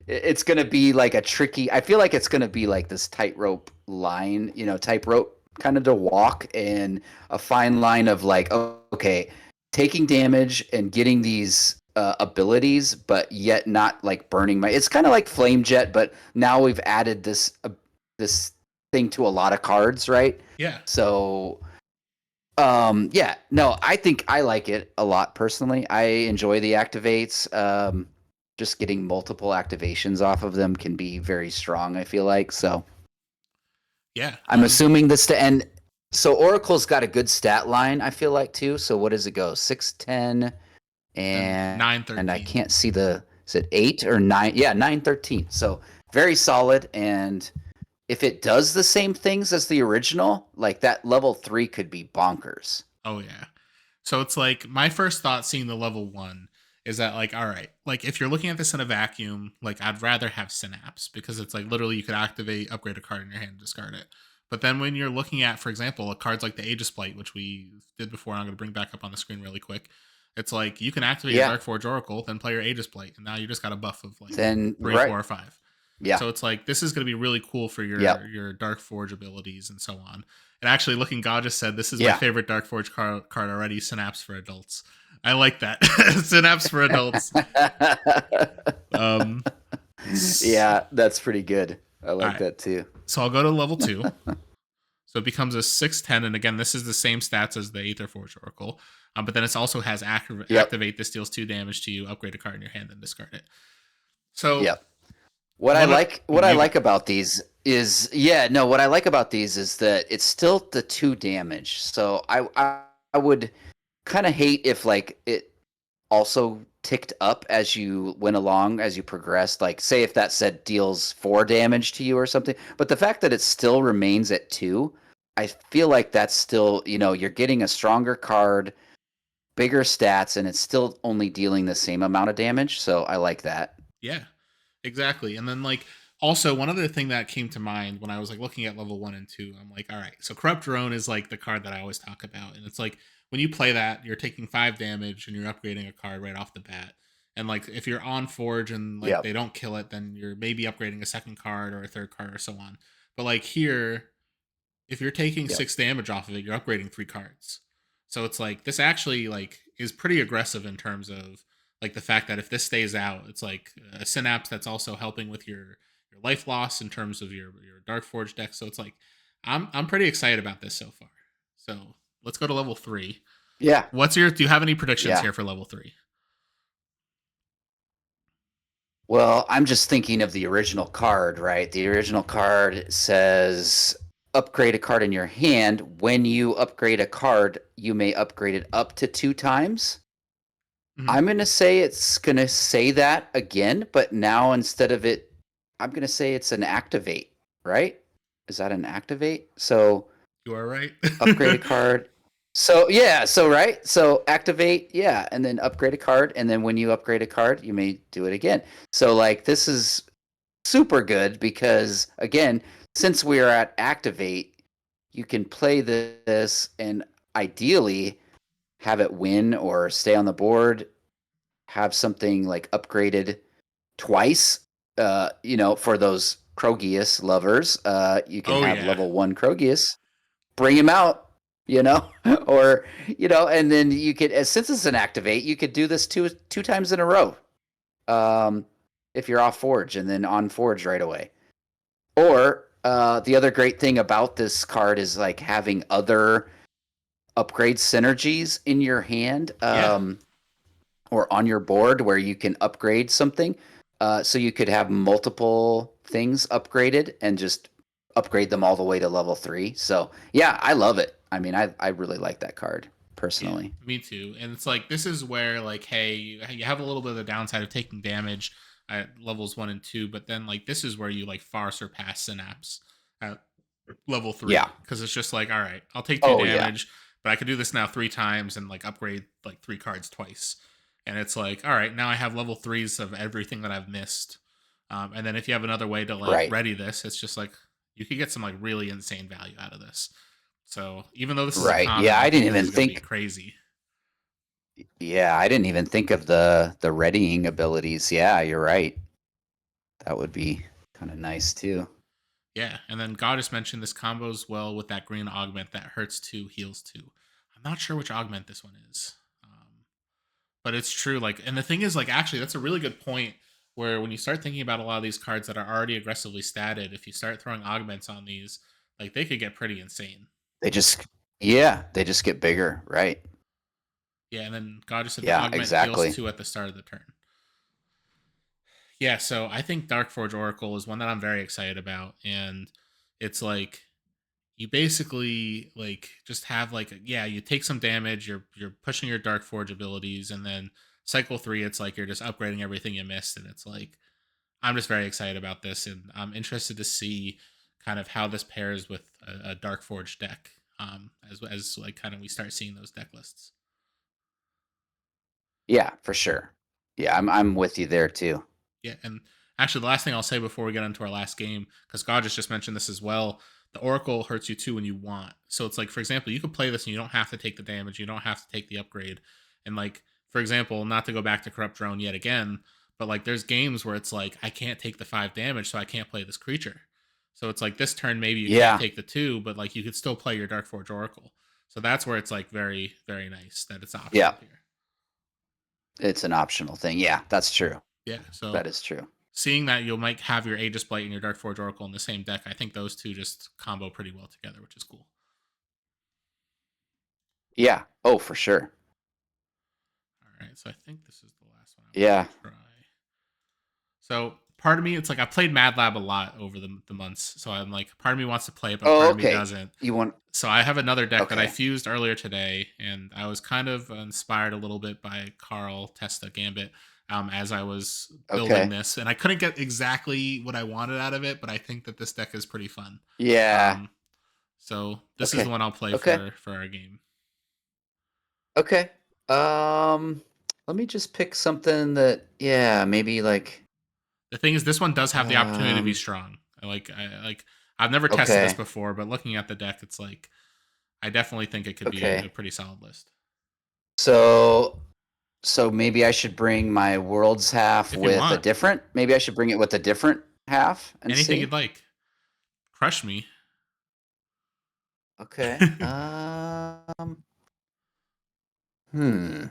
it's going to be like a tricky. I feel like it's going to be like this tightrope line, tightrope kind of to walk, and a fine line of like, okay, taking damage and getting these abilities, but yet not like burning my. It's kind of like Flame Jet, but now we've added this thing to a lot of cards, right?
Yeah.
So yeah, no, I think I like it a lot personally. I enjoy the activates. Just getting multiple activations off of them can be very strong, I feel like. So
Yeah.
I'm assuming this to end. So Oracle's got a good stat line, I feel like too. So what does it go? 610
Then
and I
913.
can't see the, is it 8 or 9? Yeah, 913. So very solid. And if it does the same things as the original, like that level 3 could be bonkers.
Oh yeah. So it's like my first thought seeing the level 1 is that like, all right, like if you're looking at this in a vacuum, like I'd rather have Synapse because it's like literally you could activate, upgrade a card in your hand, and discard it. But then when you're looking at, for example, cards like the Aegis Blight, which we did before, I'm going to bring back up on the screen really quick. It's like you can activate your
Yeah.
Darkforge Oracle, then play your Aegis Blight, and now you just got a buff of like
Then,
3,
right.
4, or 5.
Yeah.
So it's like this is going to be really cool for
Yep.
your Darkforge abilities and so on. And actually, looking, God just said this is my
Yeah.
favorite Darkforge card already. Synapse for adults. I like that. Synapse for adults.
Yeah, that's pretty good. I like
right.
that too.
So I'll go to level 2. So it becomes a 610, and again, this is the same stats as the Aetherforge Oracle, but then it also has activate. This deals 2 damage to you. Upgrade a card in your hand, then discard it. So
Yep. What I like about these is what I like about these is that it's still the 2 damage. So I would kind of hate if like it also ticked up as you went along, as you progressed. Like say if that said deals 4 damage to you or something, but the fact that it still remains at 2, I feel like that's still, you're getting a stronger card, bigger stats, and it's still only dealing the same amount of damage. So I like that.
Yeah, exactly. And then like also one other thing that came to mind when I was like looking at level 1 and 2, I'm like, all right, so Corrupt Drone is like the card that I always talk about, and it's like when you play that, you're taking 5 damage and you're upgrading a card right off the bat. And like if you're on Forge and like they don't kill it, then you're maybe upgrading a second card or a third card or so on. But like here, if you're taking 6 damage off of it, you're upgrading 3 cards. So it's like this actually like is pretty aggressive in terms of like the fact that if this stays out, it's like a Synapse that's also helping with your life loss in terms of your Darkforge deck. So it's like I'm pretty excited about this so far. So let's go to level 3.
Yeah.
Do you have any predictions here for level 3?
Well, I'm just thinking of the original card, right? The original card says upgrade a card in your hand. When you upgrade a card, you may upgrade it up to 2 times. Mm-hmm. I'm going to say it's going to say that again, but now instead of it, I'm going to say it's an activate, right? Is that an activate? So
you are right.
Upgrade a card. So yeah, right. So activate, and then upgrade a card, and then when you upgrade a card, you may do it again. So like this is super good because again, since we are at activate, you can play this and ideally have it win or stay on the board, have something like upgraded twice. For those Krogius lovers, you can have level 1 Krogius, bring him out, or and then you could, since it's an activate, you could do this two times in a row, if you're off Forge and then on Forge right away. Or the other great thing about this card is like having other upgrade synergies in your hand, or on your board where you can upgrade something. So you could have multiple things upgraded and just upgrade them all the way to level 3. So yeah, I love it. I mean, I really like that card personally.
Yeah, me too. And it's like this is where like, hey, you have a little bit of the downside of taking damage at levels 1 and 2, but then like this is where you like far surpass Synapse at level 3.
Yeah,
because it's just like, all right, I'll take 2 damage, but I could do this now 3 times and like upgrade like 3 cards twice. And it's like, all right, now I have level 3s of everything that I've missed. And then if you have another way to like ready this, it's just like you could get some like really insane value out of this. So even though this is a common,
I didn't even think
crazy.
Yeah, I didn't even think of the readying abilities. Yeah, you're right. That would be kind of nice too.
Yeah, and then Goddess mentioned this combos well with that green augment that hurts 2, heals 2. I'm not sure which augment this one is, but it's true. Like, and the thing is, like, actually, that's a really good point. Where when you start thinking about a lot of these cards that are already aggressively statted, if you start throwing augments on these, Like they could get pretty insane.
They just, yeah, they just get bigger, right?
Yeah, and then God just said the
Yeah,
augment heals
exactly.
2 at the start of the turn. Yeah, so I think Darkforge Oracle is one that I'm very excited about, and it's like you basically like just have like yeah, you take some damage, you're pushing your Darkforge abilities, and then cycle 3, it's like you're just upgrading everything you missed, and it's like I'm just very excited about this, and I'm interested to see kind of how this pairs with a Darkforge deck, as like kind of we start seeing those deck lists.
Yeah, for sure. Yeah, I'm with you there too.
Yeah, and actually, the last thing I'll say before we get into our last game, because God just mentioned this as well, the Oracle hurts you too when you want. So it's like, for example, you could play this and you don't have to take the damage, you don't have to take the upgrade. And like, for example, not to go back to Corrupt Drone yet again, but like there's games where it's like, I can't take the 5 damage, so I can't play this creature. So it's like this turn, maybe you can't
Yeah,
take the 2, but like you could still play your Darkforge Oracle. So that's where it's like very, very nice that it's
yeah,
optional here.
it's an optional thing. Yeah, that's true.
Yeah, so
That is true.
seeing that you might have your Aegis Blight and your Darkforge Oracle in the same deck, I think those two just combo pretty well together, which is cool.
Yeah. Oh, for sure.
All right, so I think this is the last one I
Yeah.
want to try. So part of me, it's like I played Mad Lab a lot over the months, so I'm like, part of me wants to play it, but part
Oh,
of me
okay.
doesn't.
You want?
So I have another deck that I
Okay.
fused earlier today, and I was kind of inspired a little bit by Carl Testa Gambit as I was building
Okay.
this, and I couldn't get exactly what I wanted out of it, but I think that this deck is pretty fun.
Yeah.
Um, so this is the
Okay.
one I'll play
Okay.
for our game.
Okay. Um, Let me just pick something that, yeah, maybe like,
The thing is, this one does have the opportunity to be
um,
strong. I I've never tested this
okay.
before, but looking at the deck, it's like I definitely think it could be a
Okay.
pretty solid list
So, so maybe I should bring my world's half
if you
with a
want.
different, maybe I should bring it with a different half and
Anything you'd
see.
like. Crush me.
Okay. Hmm.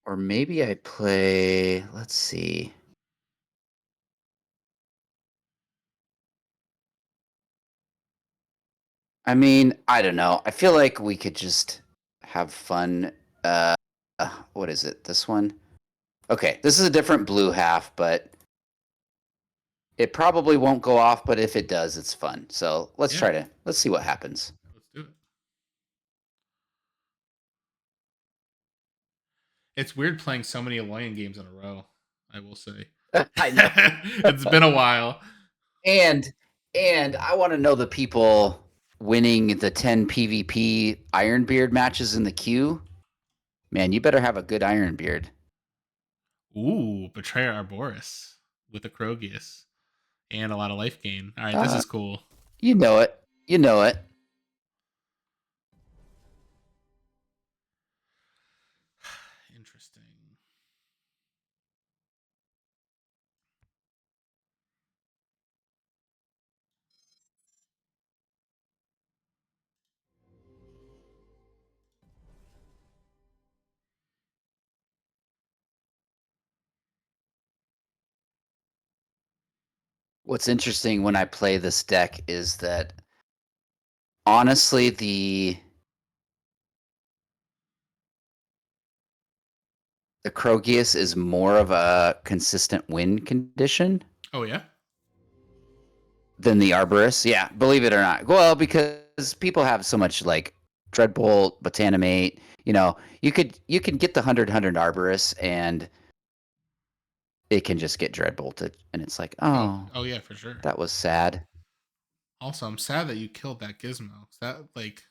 Or maybe I play, let's see. I mean, I don't know. I feel like we could just have fun. What is it? This one? Okay, this is a different blue half, but it probably won't go off, but if it does, it's fun. So
Yeah,
let's see what happens.
let's do it. It's weird playing so many Alloyin games in a row, I will say.
I know.
It's been a while.
And and I want to know the people winning the 10 PvP Ironbeard matches in the queue. Man, you better have a good Ironbeard.
Ooh, Betrayer Arboris with a Krogius and a lot of life gain. All right, this
Uh,
is cool.
you know it. You know it.
Interesting.
What's interesting when I play this deck is that honestly the Krogius is more of a consistent win condition
Oh yeah.
than the Arborist. Yeah, believe it or not. Well, because people have so much like Dreadbolt, Botanimate. You know, you can get the 100 Arborist and it can just get Dreadbolted, and it's like, oh,
Oh yeah, for sure.
that was sad.
Also, I'm sad that you killed that gizmo. That like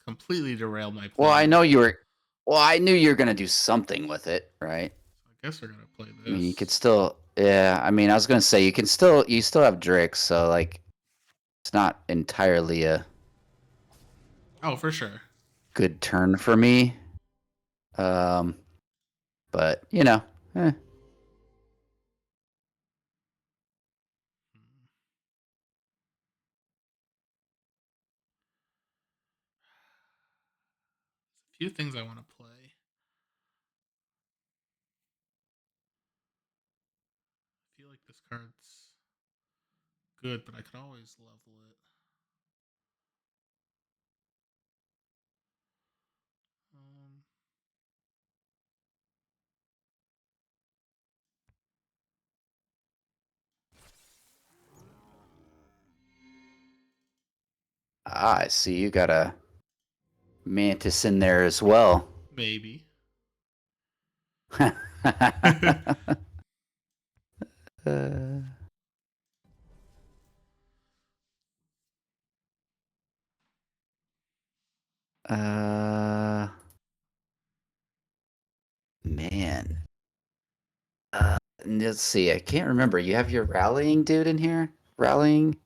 completely derailed my
Well, I
plan.
know you were. Well, I knew you were gonna do something with it, right?
So I guess we're gonna play
I mean, you could
this.
still. Yeah, I mean, I was gonna say you still have Drix, so like it's not entirely a
Oh, for sure.
good turn for me. Um, but you know, eh.
A few things I want to play. I feel like this card's good, but I could always level it.
Ah, I see you got a mantis in there as well.
Maybe.
uh, man. Let's see. I can't remember. You have your rallying dude in here? Rallying?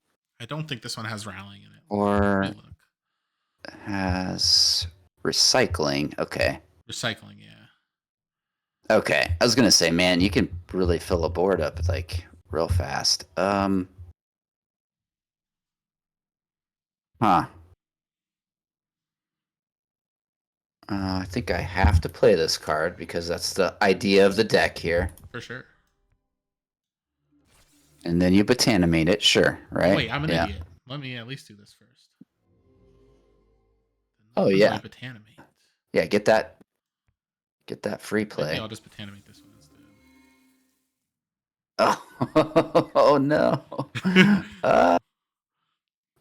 I don't think this one has rallying in it. Let me
Or
look.
has recycling. Okay.
Recycling, yeah.
Okay. I was gonna say, man, you can really fill a board up like real fast. Huh. I think I have to play this card because that's the idea of the deck here.
For sure.
And then you botanimate it, sure,
Oh
right?
wait, I'm an
Yeah.
idiot. Let me at least do this first.
Oh
When do I
yeah.
botanimate?
Yeah, get that free
Maybe
play.
I'll just botanimate this one instead.
Oh, oh no.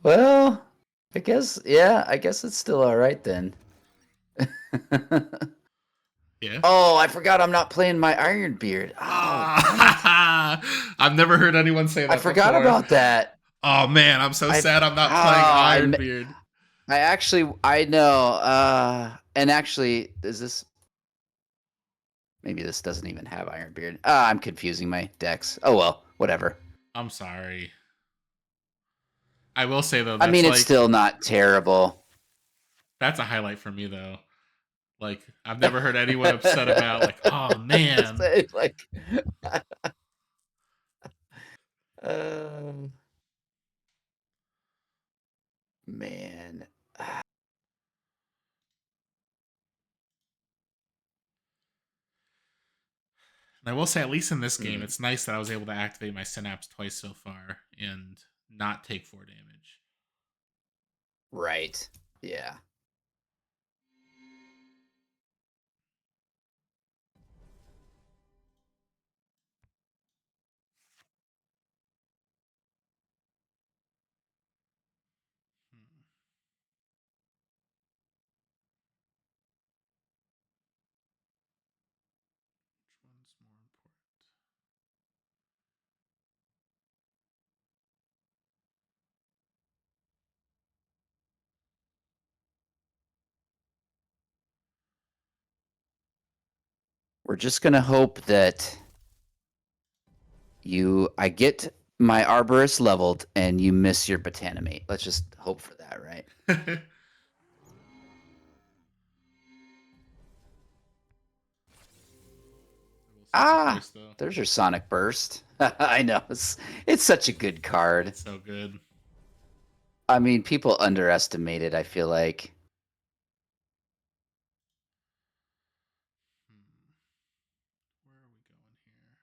Well, I guess I guess it's still all right then.
Yeah.
Oh, I forgot I'm not playing my Ironbeard. Oh, dang it.
I've never heard anyone say
I
that
forgot
before.
about that.
Oh man, I'm so
I
sad I'm
oh,
not playing Ironbeard.
I actually I know. And actually is this maybe this doesn't even have Ironbeard. I'm confusing my decks. Oh well, whatever.
I'm sorry. I will say though,
I
that's
mean, it's
like
still not terrible.
that's a highlight for me though. Like I've never heard anyone upset about like, oh man.
Say, like, um, man.
And I will say, at least in this game,
Hmm.
it's nice that I was able to activate my synapse twice so far and not take 4 damage.
Right. Yeah.
Hmm. Which one's more important?
We're just gonna hope that I get my Arborist leveled and you miss your Botanimate. Let's just hope for that, right?
I will say my
Ah,
first though.
there's your Sonic Burst. I know it's such a good card.
It's so good.
I mean, people underestimate it. I feel like.
Hmm. Where are we going here?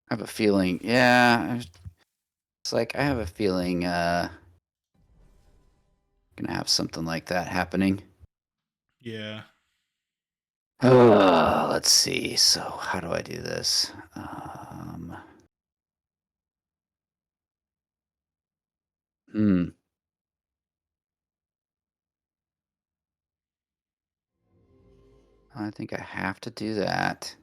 I have a feeling. Yeah, it's like I have a feeling. Gonna have something like that happening.
Yeah.
Let's see. So how do I do this? Hmm. I think I have to do that.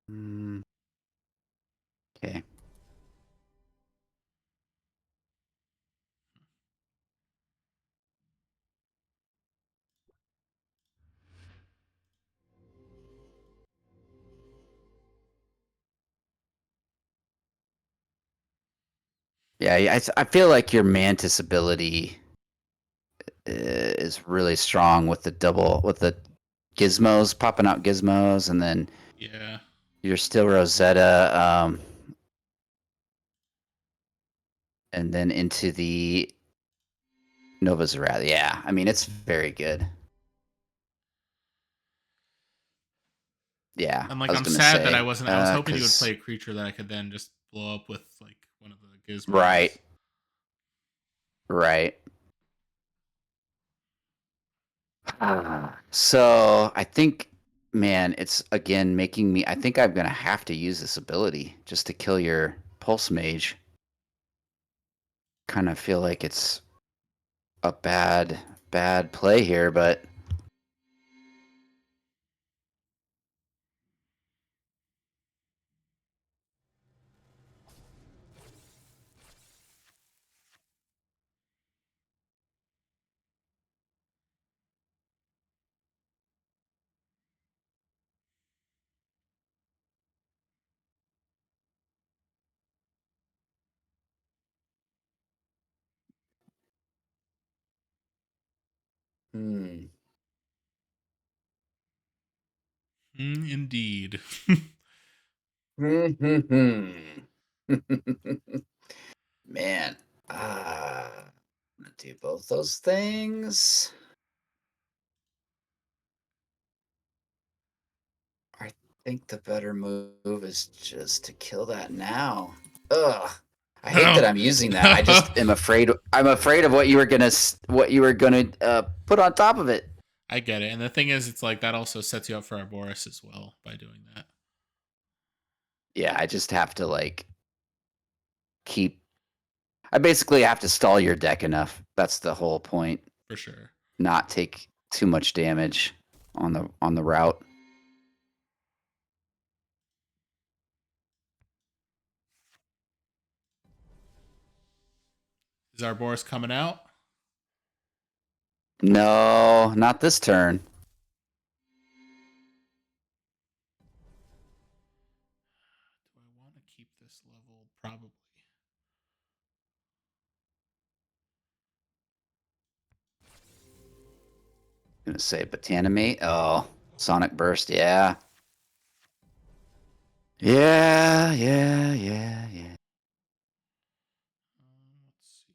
Hmm. Okay. Yeah, I feel like your Mantis ability is really strong with the double with the gizmos popping out gizmos, and then
Yeah.
you're still Rosetta, and then into the Nova Zerath. Yeah, I mean it's very good. Yeah,
And
I
like
was
I'm
gonna
sad that I
say,
wasn't. I was hoping you would play
cause
a creature that I could then just blow up with like one of the
right,
gizmos.
right. So I think, man, it's again making me. I think I'm gonna have to use this ability just to kill your Pulse Mage. Kind of feel like it's a bad play here, but hmm.
Indeed.
Man, I'm gonna do both those things. I think the better move is just to kill that now. Ugh. I hate
No.
that I'm using that. I just am afraid. I'm afraid of what you were gonna put on top of it.
I get it. And the thing is, it's like that also sets you up for Arboris as well by doing that.
Yeah, I just have to like keep. I basically have to stall your deck enough. That's the whole point.
For sure.
Not take too much damage on the route.
Is Arboris coming out?
No, not this turn.
Do I want to keep this level? Probably.
I'm gonna say Botanimate. Oh, Sonic Burst. Yeah. Yeah.
Let's see.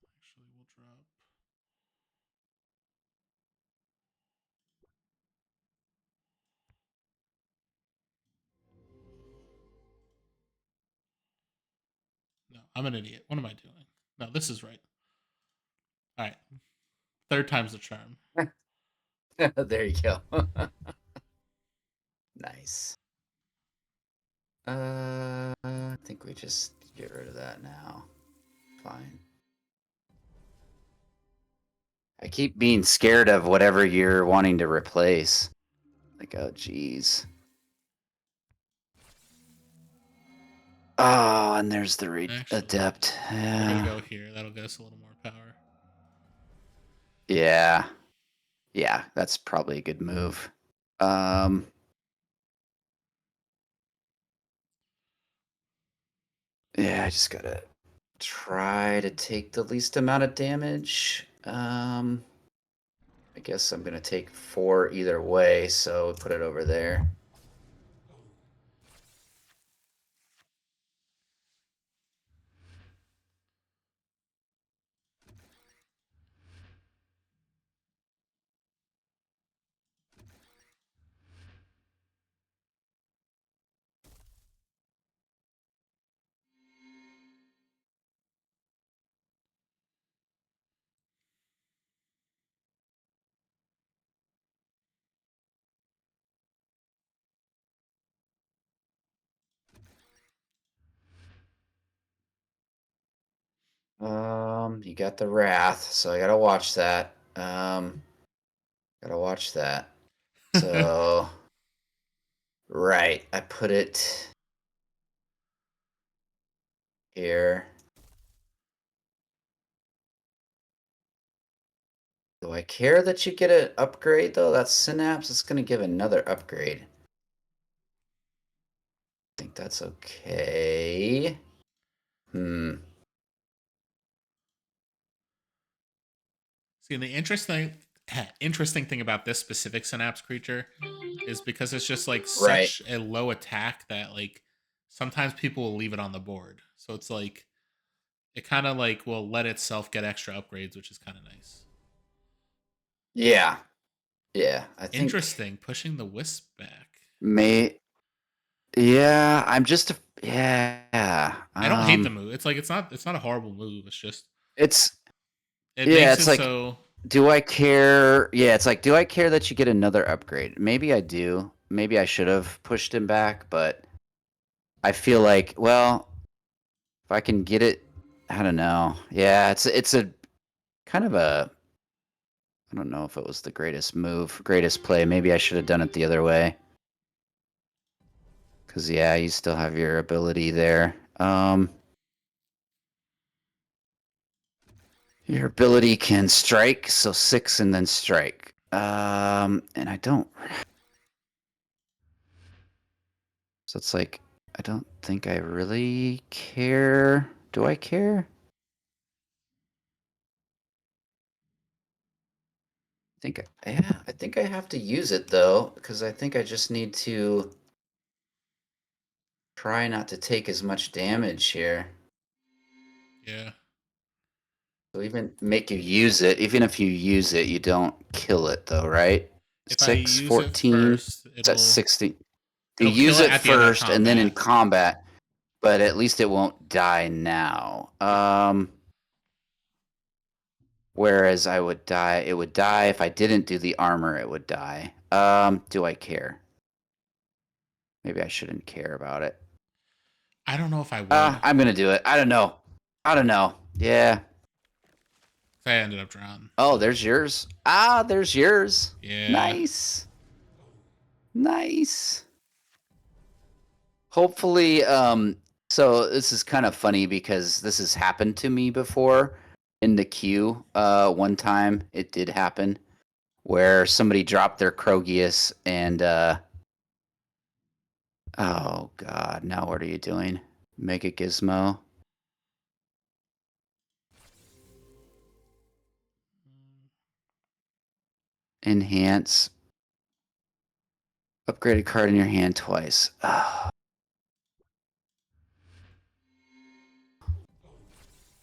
Actually, we'll drop. No, I'm an idiot. What am I doing? No, this is right. All right. Third time's the charm.
There you go. Nice. I think we just get rid of that now. Fine. I keep being scared of whatever you're wanting to replace. Like, oh, geez. Oh, and there's the
Actually,
Adept.
we're going to
Yeah.
go here. That'll get us a little more power.
Yeah. Yeah, that's probably a good move. Um, yeah, I just gotta try to take the least amount of damage. I guess I'm gonna take 4 either way, so put it over there. You got the Wrath, so I gotta watch that. Gotta watch that. So, right, I put it here. Do I care that you get an upgrade though? That's Synapse. It's gonna give another upgrade. I think that's okay.
See, the interesting thing about this specific Synapse creature is because it's just like
Right.
such a low attack that like sometimes people will leave it on the board. So it's like it kind of like will let itself get extra upgrades, which is kind of nice.
Yeah. Yeah. I think
Interesting, pushing the wisp back.
may. Yeah. I'm just. Yeah.
I don't hate the move. It's like it's not a horrible move. It's just
It's.
it
Yeah.
makes
It's
it
like.
so
Do I care? Yeah. It's like. Do I care that you get another upgrade? Maybe I do. Maybe I should have pushed him back, but I feel like, well, if I can get it, I don't know. Yeah. It's a kind of a. I don't know if it was the greatest move, greatest play. Maybe I should have done it the other way. Because, yeah, you still have your ability there. Your ability can strike, so 6 and then strike. And I don't... So it's like, I don't think I really care. Do I care? I think I have to use it, though, because I think I just need to try not to take as much damage here.
yeah.
So even make you use it. Even if you use it, you don't kill it, though, right?
If I
6,
use it
14.
first,
Is that 60? You
it'll kill
use
it
it
at the end of
first, and then in
combat.
combat, but at least it won't die now. Whereas I would die. It would die if I didn't do the armor. It would die. Do I care? Maybe I shouldn't care about it.
I don't know if I would.
I'm gonna do it. I don't know. I don't know. Yeah.
I ended up drawn.
Oh,
So
there's yours. There's yours.
yeah.
Nice. Nice. Hopefully, so this is kind of funny because this has happened to me before in the queue. One time it did happen where somebody dropped their Krogius and oh god, now what are you doing? Mega Gizmo. Enhance. Upgraded card in your hand twice. Oh.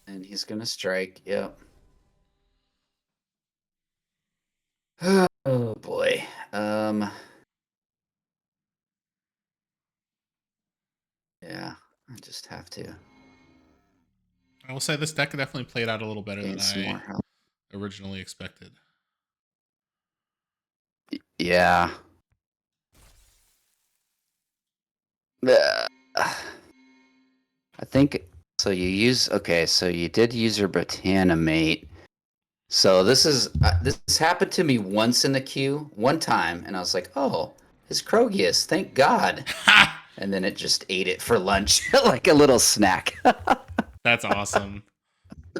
And he's gonna strike. Yep. Oh boy. Yeah, I just have to
I will say this deck definitely played out a little better
gain
than
some more
I
health.
originally expected.
Yeah. I think so. So you did use your Botanimate. So this happened to me once in the queue, one time, and I was like, oh, his Krogius, thank God.
Ha!
And then it just ate it for lunch like a little snack.
That's awesome.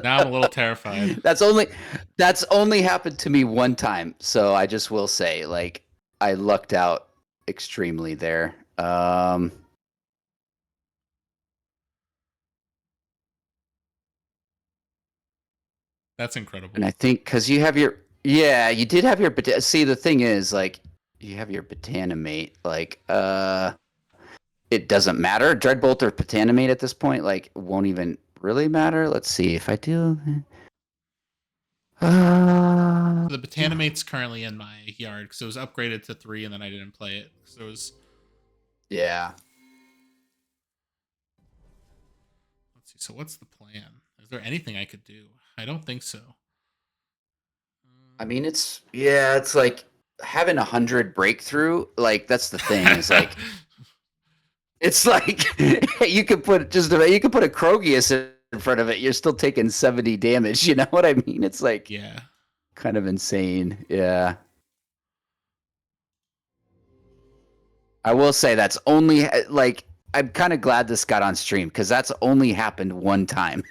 Now I'm a little terrified.
That's only happened to me one time. So I just will say, like, I lucked out extremely there.
That's incredible.
And I think because you did have your see, the thing is, like, you have your Botanimate, like, it doesn't matter. Dreadbolt or Botanimate at this point, like, won't even really matter. Let's see if I do.
So the Botanimate's currently in my yard because it was upgraded to 3 and then I didn't play it. So it was.
Yeah.
Let's see. So what's the plan? Is there anything I could do? I don't think so.
I mean, it's like having 100 breakthrough. Like, that's the thing, is like, it's like you could put a Krogius in front of it. You're still taking 70 damage. You know what I mean? It's like,
yeah.
kind of insane. Yeah. I will say that's only like I'm kind of glad this got on stream because that's only happened one time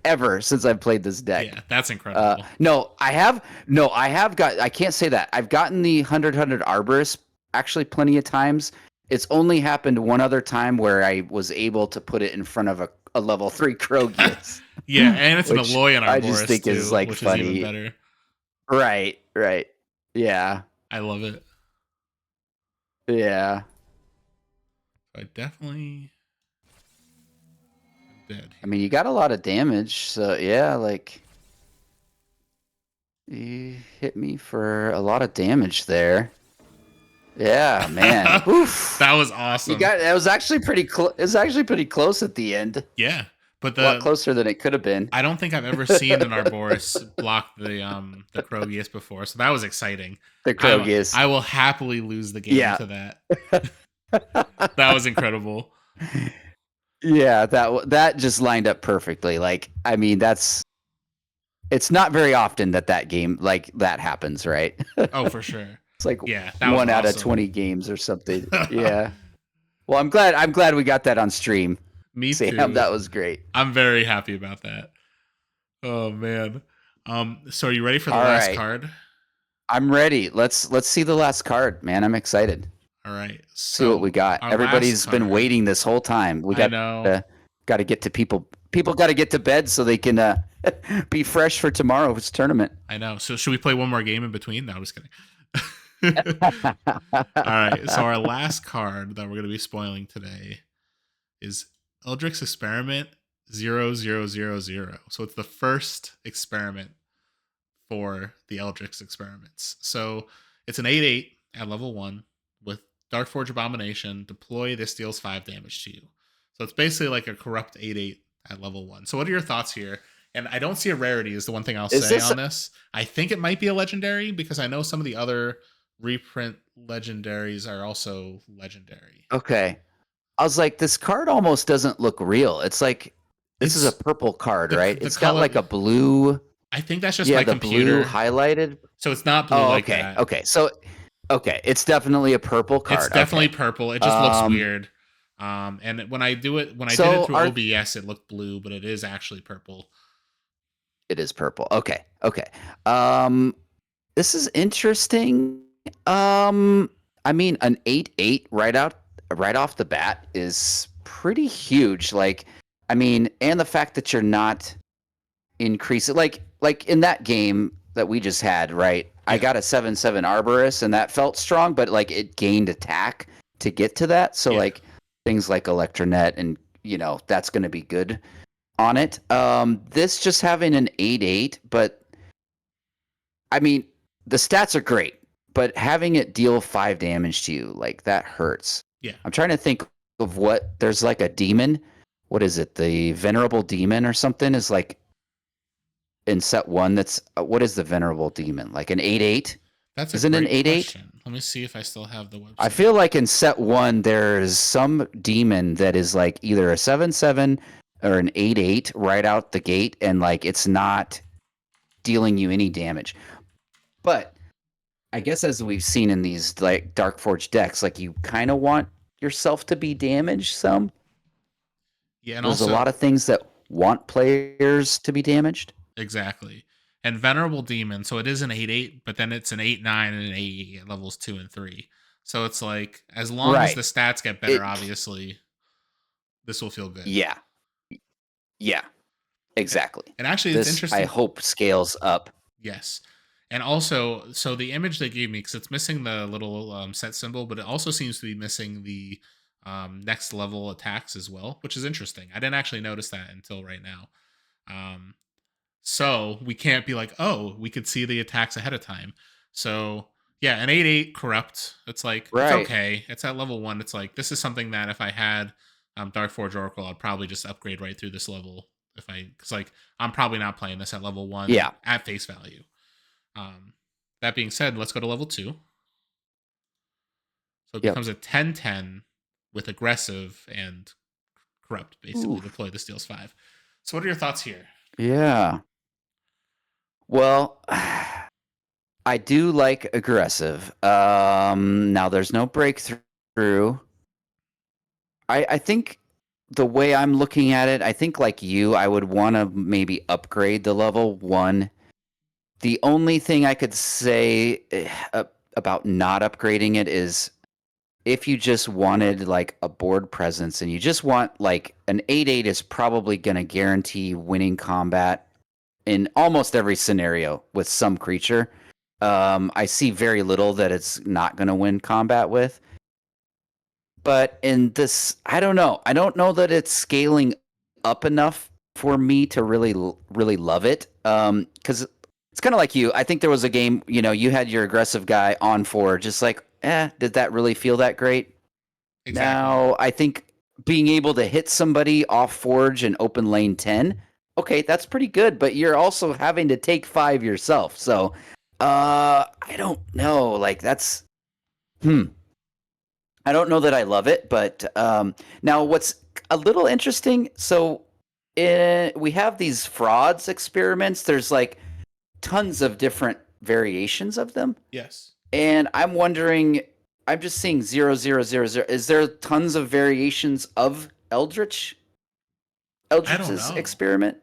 ever since I've played this
Yeah,
deck.
that's incredible.
No, I have no, I have got. I can't say that. I've gotten the 100 Arborist actually plenty of times. It's only happened one other time where I was able to put it in front of a level 3 Krogius,
Yeah, and it's an
which
Alloyin
I just
Arborist
think is
too,
like
which is even
funny.
better.
Right, right. Yeah,
I love it.
yeah.
I definitely am dead
I
here.
mean, you got a lot of damage, so yeah, like you hit me for a lot of damage there. Yeah, man. Oof.
That was
You
awesome.
got it was actually pretty close. It was actually pretty close at the end.
Yeah, but
A lot closer than it could have been.
I don't think I've ever seen an Arboris block the Krogius before, so that was exciting.
The Krogius.
I will happily lose the game
Yeah.
to that. That was incredible.
Yeah, that just lined up perfectly. Like, I mean, it's not very often that game like that happens, right?
Oh, for sure.
It's like
Yeah, that was
one out of
awesome.
20 games or something. Yeah. Well, I'm glad we got that on stream.
Me
Sam,
too.
that was great.
I'm very happy about that. Oh man. So are you ready for the
All
last
right.
card?
I'm ready. Let's see the last card, man. I'm excited.
All right.
See what we
So
got.
our
Everybody's
last
been
card.
waiting this whole time. We
I
got
know.
got to get to people. People got to get to bed so they can be fresh for tomorrow's tournament.
I know. So should we play one more game in between? No, I'm just kidding. All right. So our last card that we're going to be spoiling today is Eldrick's Experiment 0000. So it's the first experiment for the Eldrick's experiments. So it's an 8/8 at level 1 with Darkforge Abomination. Deploy, this deals 5 damage to you. So it's basically like a corrupt 8/8 at level 1. So what are your thoughts here? And I don't see a rarity is the one thing I'll say on this. I think it might be a legendary because I know some of the other reprint legendaries are also legendary.
Okay. I was like, this card almost doesn't look real. It's like this is a purple card, right?
The
It's
color,
got like a blue.
I think that's just
Yeah,
my
the
computer.
blue highlighted.
So it's not blue like
okay.
that.
Okay. So, okay, it's definitely a purple card.
It's definitely
okay.
purple. It just looks weird. And when I did it through OBS, it looked blue, but it is actually purple.
It is purple. Okay. Okay. This is interesting. I mean, an 8/8 right off the bat is pretty huge. Like, I mean, and the fact that you're not increasing, like in that game that we just had, right? Yeah. I got a 7/7 Arborist, and that felt strong, but like it gained attack to get to that. So like things like Electronet, and that's going to be good on it. This just having an 8/8, but I mean, the stats are great, but having it deal 5 damage to you, like that hurts.
Yeah.
I'm trying to think of there's like a demon. What is it? The Venerable Demon or something is like in set 1. That's what is the Venerable Demon? Like an 8/8?
That's
Isn't
a
an
great
8/8?
question. Let me see if I still have the website.
I feel like in set 1 there's some demon that is like either a 7/7 or an 8/8 right out the gate, and like it's not dealing you any damage. But I guess as we've seen in these like Darkforge decks, like you kind of want yourself to be damaged some.
Yeah, and
there's
also
a lot of things that want players to be damaged.
Exactly. And Venerable Demon, so it is an 8/8, but then it's an 8/9 and an 8/8 at levels 2 and 3. So it's like as long as the stats get better, obviously, this will feel good.
Yeah. Yeah. Exactly.
And actually, it's interesting.
I hope scales up.
Yes. And also, so the image they gave me, because it's missing the little set symbol, but it also seems to be missing the next level attacks as well, which is interesting. I didn't actually notice that until right now. So we can't be like, oh, we could see the attacks ahead of time. So yeah, an 8/8 corrupt. It's like it's okay. It's at level 1. It's like this is something that if I had Darkforge Oracle, I'd probably just upgrade right through this level. Because like I'm probably not playing this at level 1 at face value. That being said, let's go to level 2. So it becomes a 10/10 with aggressive and corrupt, basically. Deploy, this deals 5. So what are your thoughts here?
Yeah. Well, I do like aggressive. Now there's no breakthrough. I think the way I'm looking at it, I think like you, I would want to maybe upgrade the level 1. The only thing I could say about not upgrading it is if you just wanted like a board presence and you just want like an 8/8 is probably going to guarantee winning combat in almost every scenario with some creature. I see very little that it's not going to win combat with. But in this, I don't know. I don't know that it's scaling up enough for me to really love it. Because it's kind of like you. I think there was a game, you had your aggressive guy on for just like, did that really feel that great?
Exactly.
Now, I think being able to hit somebody off Forge and open lane 10, okay, that's pretty good, but you're also having to take 5 yourself. So, I don't know. Like, hmm. I don't know that I love it, but now what's a little interesting, so we have these frauds experiments. There's like tons of different variations of them.
Yes.
And I'm wondering, I'm just seeing 0000. Is there tons of variations of
I don't
Eldritch's
know.
experiment?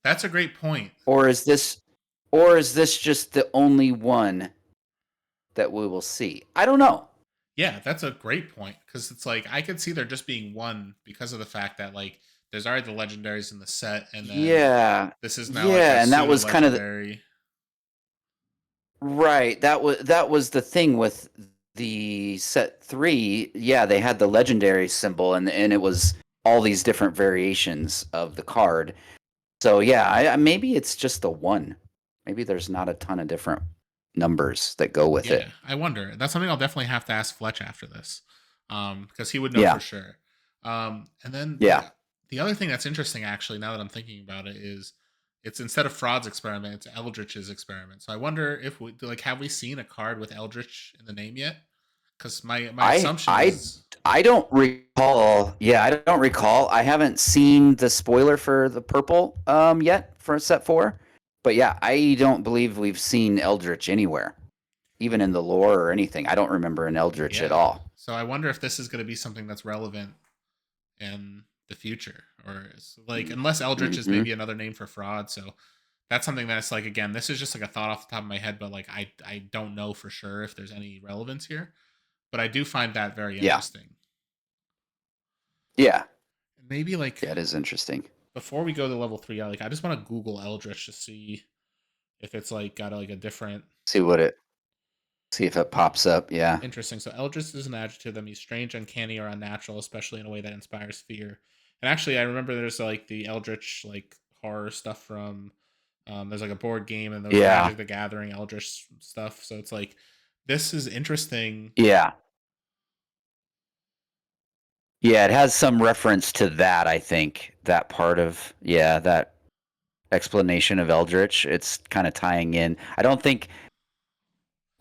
That's a great point.
Or is this or is this just the only one that we will see? I don't know.
Yeah, that's a great point because it's like I could see there just being one because of the fact that like there's already the legendaries in the set, and then
Yeah.
this is now like a
Yeah, and that
pseudo
was kind of
legendary.
right. That was the thing with the set 3. Yeah, they had the legendary symbol and it was all these different variations of the card. So yeah, maybe it's just the one. Maybe there's not a ton of different numbers that go with
Yeah,
it.
I wonder. That's something I'll definitely have to ask Fletch after this, because he would know for
Yeah.
sure. And then
Yeah.
the other thing that's interesting, actually, now that I'm thinking about it, is it's instead of Fraud's experiment, it's Eldritch's experiment. So I wonder if we like have we seen a card with Eldritch in the name yet? Because my
I
assumption
I
is
I don't recall. Yeah, I don't recall. I haven't seen the spoiler for the purple yet for set 4. But yeah, I don't believe we've seen Eldritch anywhere, even in the lore or anything. I don't remember an Eldritch at
yeah.
all.
So I wonder if this is going to be something that's relevant in the future, or like unless Eldritch is
Mm-hmm.
maybe another name for Fraud. So that's something that's like again, this is just like a thought off the top of my head, but like I don't know for sure if there's any relevance here, but I do find that very
Yeah.
interesting.
Yeah.
Maybe like
Yeah, it is interesting.
before we go to level 3, I just want to Google Eldritch to see if it's like got like a different.
See if it pops up. Yeah.
Interesting. So Eldritch is an adjective that means strange, uncanny, or unnatural, especially in a way that inspires fear. And actually, I remember there's like the Eldritch like horror stuff from. There's like a board game, and there was
Yeah.
Magic the Gathering Eldritch stuff. So it's like this is interesting.
Yeah. Yeah, it has some reference to that, I think. That part of, yeah, that explanation of Eldritch. It's kind of tying in. I don't think,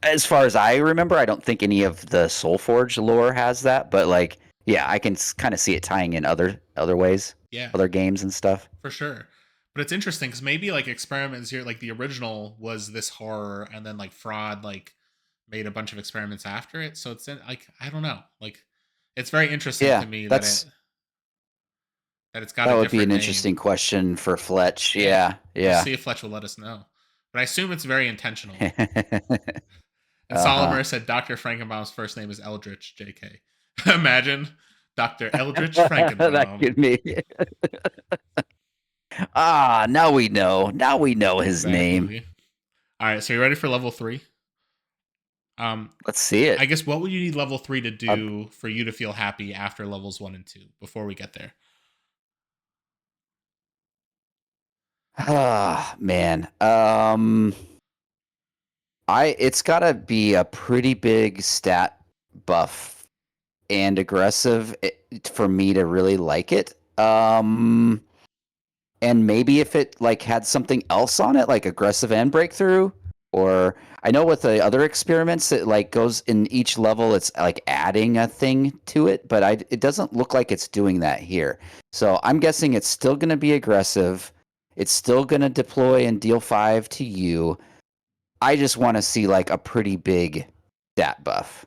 as far as I remember, I don't think any of the SolForge lore has that, but like, yeah, I can kind of see it tying in other ways,
Yeah,
other games and stuff.
for sure. But it's interesting because maybe like experiments here, like the original was this horror, and then like Fraud like made a bunch of experiments after it. So it's like I don't know, like it's very interesting to
Yeah,
me
that's
that it's got
that
a
would be an
different
interesting
name.
question for Fletch.
Yeah,
Yeah,
we'll
yeah.
see if Fletch will let us know. But I assume it's very intentional. And
Uh-huh.
Solimer said Dr. Frankenbaum's first name is Eldritch, JK. Imagine Dr. Eldritch
That
Frankenbaum.
could be. Now we know. Now we know his name.
Exactly. All right, so you ready for level 3?
Let's see
I
it.
guess what would you need level 3 to
Uh,
do for you to feel happy after levels 1 and 2 before we get there?
Man. It's gotta be a pretty big stat buff and aggressive for me to really like it. And maybe if it like had something else on it, like aggressive and breakthrough, or I know with the other experiments, it like goes in each level, it's like adding a thing to it, but it doesn't look like it's doing that here. So I'm guessing it's still going to be aggressive. It's still going to deploy and deal 5 to you. I just want to see like a pretty big stat buff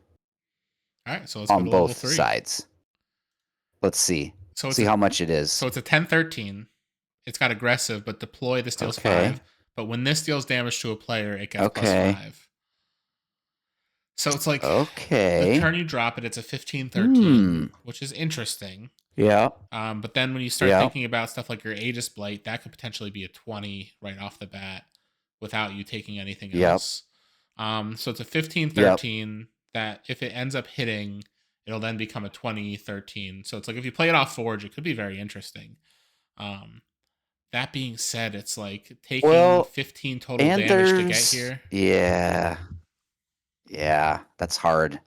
All right, so let's go
on
to level
both
3.
sides. Let's see.
So it's
See
a
how much it is.
so it's a 10-13. It's got aggressive, but deploy this deals
Okay.
5. But when this deals damage to a player, it gets plus
Okay.
5. So it's like the
Okay.
turn you drop it, it's a 15-13,
Hmm.
which is interesting.
Yeah.
But then when you start
Yeah.
thinking about stuff like your Aegis Blight, that could potentially be a 20 right off the bat without you taking anything
Yep.
else. So it's a
Yep.
15-13 that if it ends up hitting, it'll then become a 20-13. So it's like if you play it off Forge, it could be very interesting. Um, that being said, it's like taking
Well,
15 total
and
damage to get
there's
here.
yeah. Yeah, that's hard.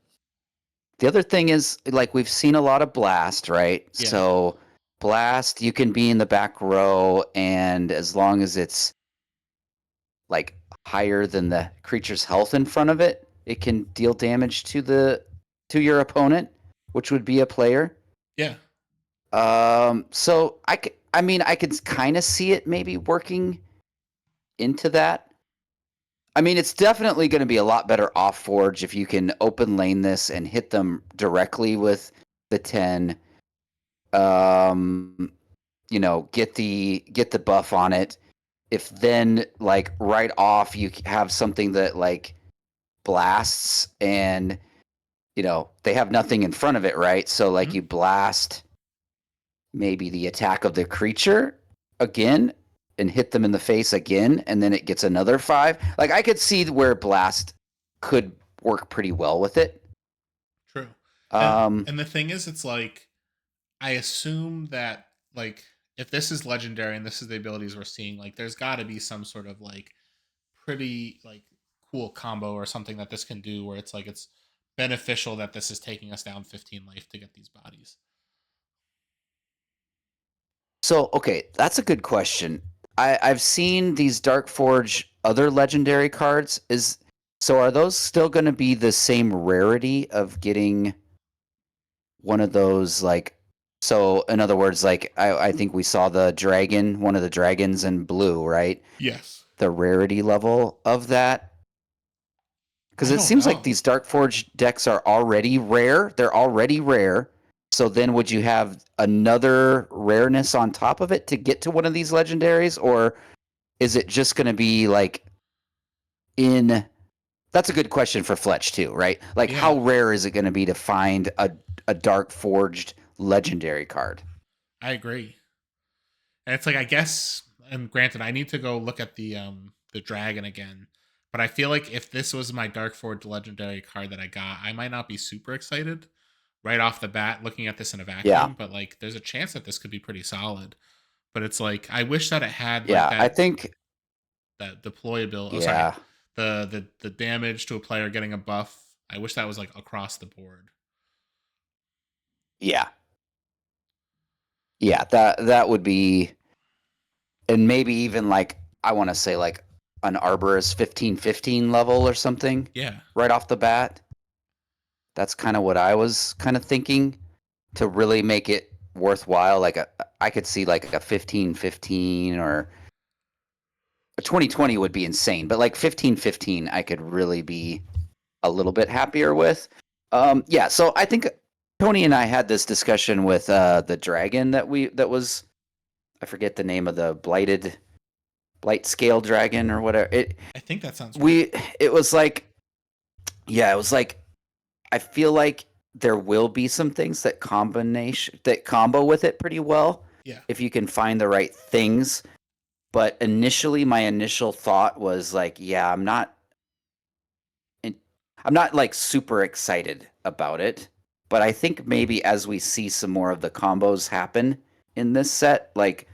The other thing is like we've seen a lot of blast, right?
Yeah.
So blast, you can be in the back row, and as long as it's like higher than the creature's health in front of it, it can deal damage to your opponent, which would be a player.
Yeah.
So I mean I could kind of see it maybe working into that. I mean, it's definitely going to be a lot better off Forge if you can open lane this and hit them directly with the 10. Um, get the buff on it. If then like right off you have something that like blasts and they have nothing in front of it, right? So like
Mhm.
you blast maybe the attack of the creature again and hit them in the face again, and then it gets another 5. Like I could see where blast could work pretty well with it.
True. And
Um,
and the thing is, it's like I assume that like if this is legendary and this is the abilities we're seeing, like there's got to be some sort of like pretty like cool combo or something that this can do where it's like it's beneficial that this is taking us down 15 life to get these bodies.
so okay, that's a good question. I've seen these Darkforge other legendary cards. Are those still going to be the same rarity of getting one of those like? So in other words, like I think we saw the dragon, one of the dragons in blue, right?
Yes.
The rarity level of that, because
I
it
don't
seems like
know.
these Darkforge decks are already rare. They're already rare. So then would you have another rareness on top of it to get to one of these legendaries? Or is it just going to be like in. That's a good question for Fletch, too, right? Like,
Yeah,
how rare is it going to be to find a Dark Forged legendary card?
I agree. And it's like I guess, and granted, I need to go look at the dragon again. But I feel like if this was my Dark Forge legendary card that I got, I might not be super excited right off the bat looking at this in a
Yeah.
vacuum. But like, there's a chance that this could be pretty solid. But it's like I wish that it had like
Yeah. I think,
that deployability. Oh, sorry,
yeah.
the damage to a player getting a buff. I wish that was like across the board.
Yeah. Yeah. That would be. And maybe even like, I want to say like an Arborist 15-15 level or something
Yeah,
right off the bat. That's kind of what I was kind of thinking to really make it worthwhile. Like, I could see like a 15-15 or a 2020 would be insane, but like 15-15, I could really be a little bit happier with. Yeah, so I think Tony and I had this discussion with the dragon that was, I forget the name of the blight scale dragon or whatever.
I think that sounds right.
We it was like, yeah, it was like, I feel like there will be some things that combo with it pretty well
Yeah,
if you can find the right things. But initially, my initial thought was like, yeah, I'm not like super excited about it. But I think maybe as we see some more of the combos happen in this set, like,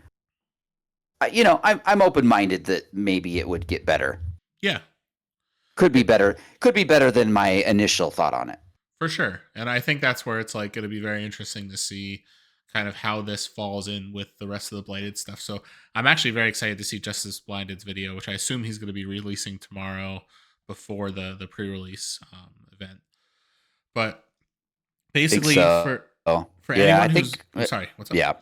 I'm open minded that maybe it would get better.
yeah.
Could be better. Could be better than my initial thought on it.
For sure. And I think that's where it's like going to be very interesting to see kind of how this falls in with the rest of the Blighted stuff. So I'm actually very excited to see Justice Blinded's video, which I assume he's going to be releasing tomorrow before the pre-release event. But
Think
basically
so.
for
Yeah, I
anyone who's
think.
oh, sorry, what's up?
Yeah.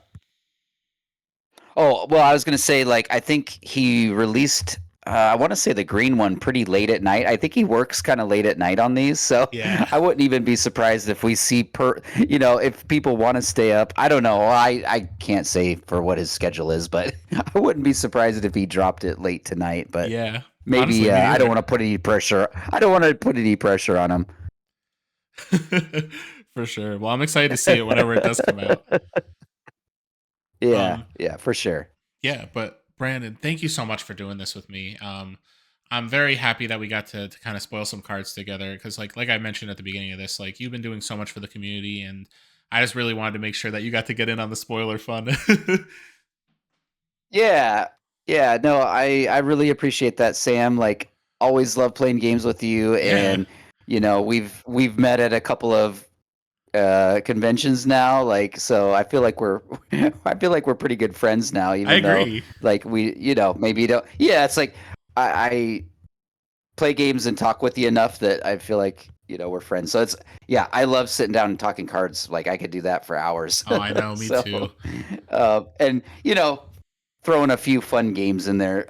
Oh well, I was gonna say like I think he released I want to say the green one pretty late at night. I think he works kind of late at night on these, so
Yeah.
I wouldn't even be surprised if we see if people want to stay up. I don't know. I can't say for what his schedule is, but I wouldn't be surprised if he dropped it late tonight. But
Yeah. Honestly,
maybe
me
I don't
either.
want to put any pressure. I don't want to put any pressure on him.
For sure. Well, I'm excited to see it whenever it does come out.
Yeah,
Um,
yeah, for sure.
yeah, but Brandon, thank you so much for doing this with me. I'm very happy that we got to kind of spoil some cards together because, like I mentioned at the beginning of this, like you've been doing so much for the community, and I just really wanted to make sure that you got to get in on the spoiler fun.
Yeah. Yeah, no, I really appreciate that, Sam. Like always love playing games with you,
Yeah,
and we've met at a couple of conventions now, like, so I feel like we're I feel like we're pretty good friends now,
I
even though
agree.
like we maybe you don't. Yeah, it's like I play games and talk with you enough that I feel like we're friends. So it's yeah, I love sitting down and talking cards. Like I could do that for hours.
Oh, I know, me too.
So and throwing a few fun games in there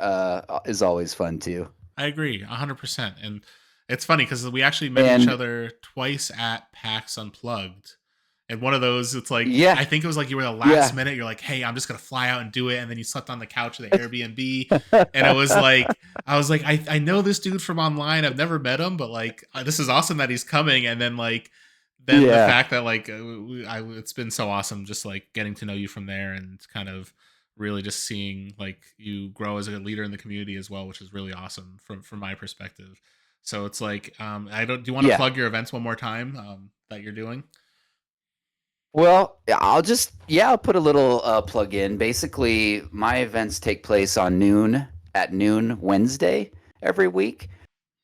is always fun too.
I agree, 100%. And it's funny because we actually met each
And
other twice at PAX Unplugged. And one of those, it's like,
yeah,
I think it was like you were the last
yeah.
minute. You're like, hey, I'm just going to fly out and do it. And then you slept on the couch of the Airbnb. And it was like, I was like, I know this dude from online. I've never met him, but like, this is awesome that he's coming. And then, like, then the
Yeah.
fact that, like, it's been so awesome just like getting to know you from there and kind of really just seeing like you grow as a leader in the community as well, which is really awesome from my perspective. So it's like, I don't. Do you want to
Yeah.
plug your events one more time that you're doing?
Well, yeah, I'll put a little plug in. Basically, my events take place on noon Wednesday every week.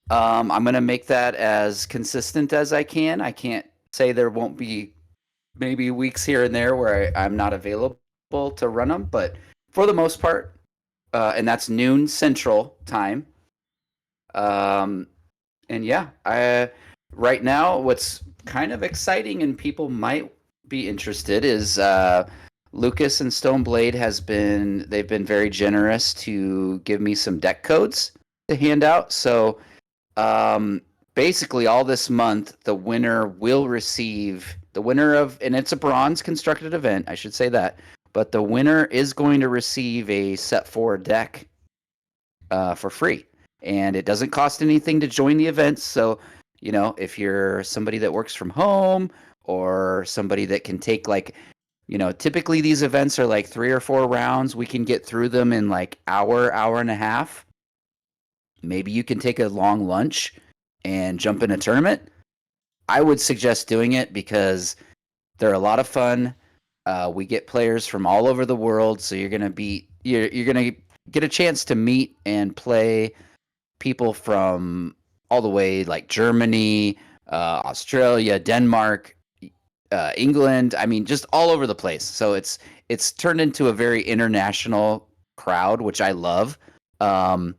I'm gonna make that as consistent as I can. I can't say there won't be maybe weeks here and there where I'm not available to run them, but for the most part, and that's noon Central time. Um, and yeah, I right now what's kind of exciting and people might be interested is Lucas and Stoneblade they've been very generous to give me some deck codes to hand out. So um, basically all this month the winner of, and it's a bronze constructed event, I should say that, but the winner is going to receive a set 4 deck for free, and it doesn't cost anything to join the events. So, if you're somebody that works from home or somebody that can take like, typically these events are like 3 or 4 rounds. We can get through them in like hour and a half. Maybe you can take a long lunch and jump in a tournament. I would suggest doing it because they're a lot of fun. We get players from all over the world, so you're gonna get a chance to meet and play people from all the way like Germany, Australia, Denmark, England. I mean, just all over the place. So it's turned into a very international crowd, which I love. Um,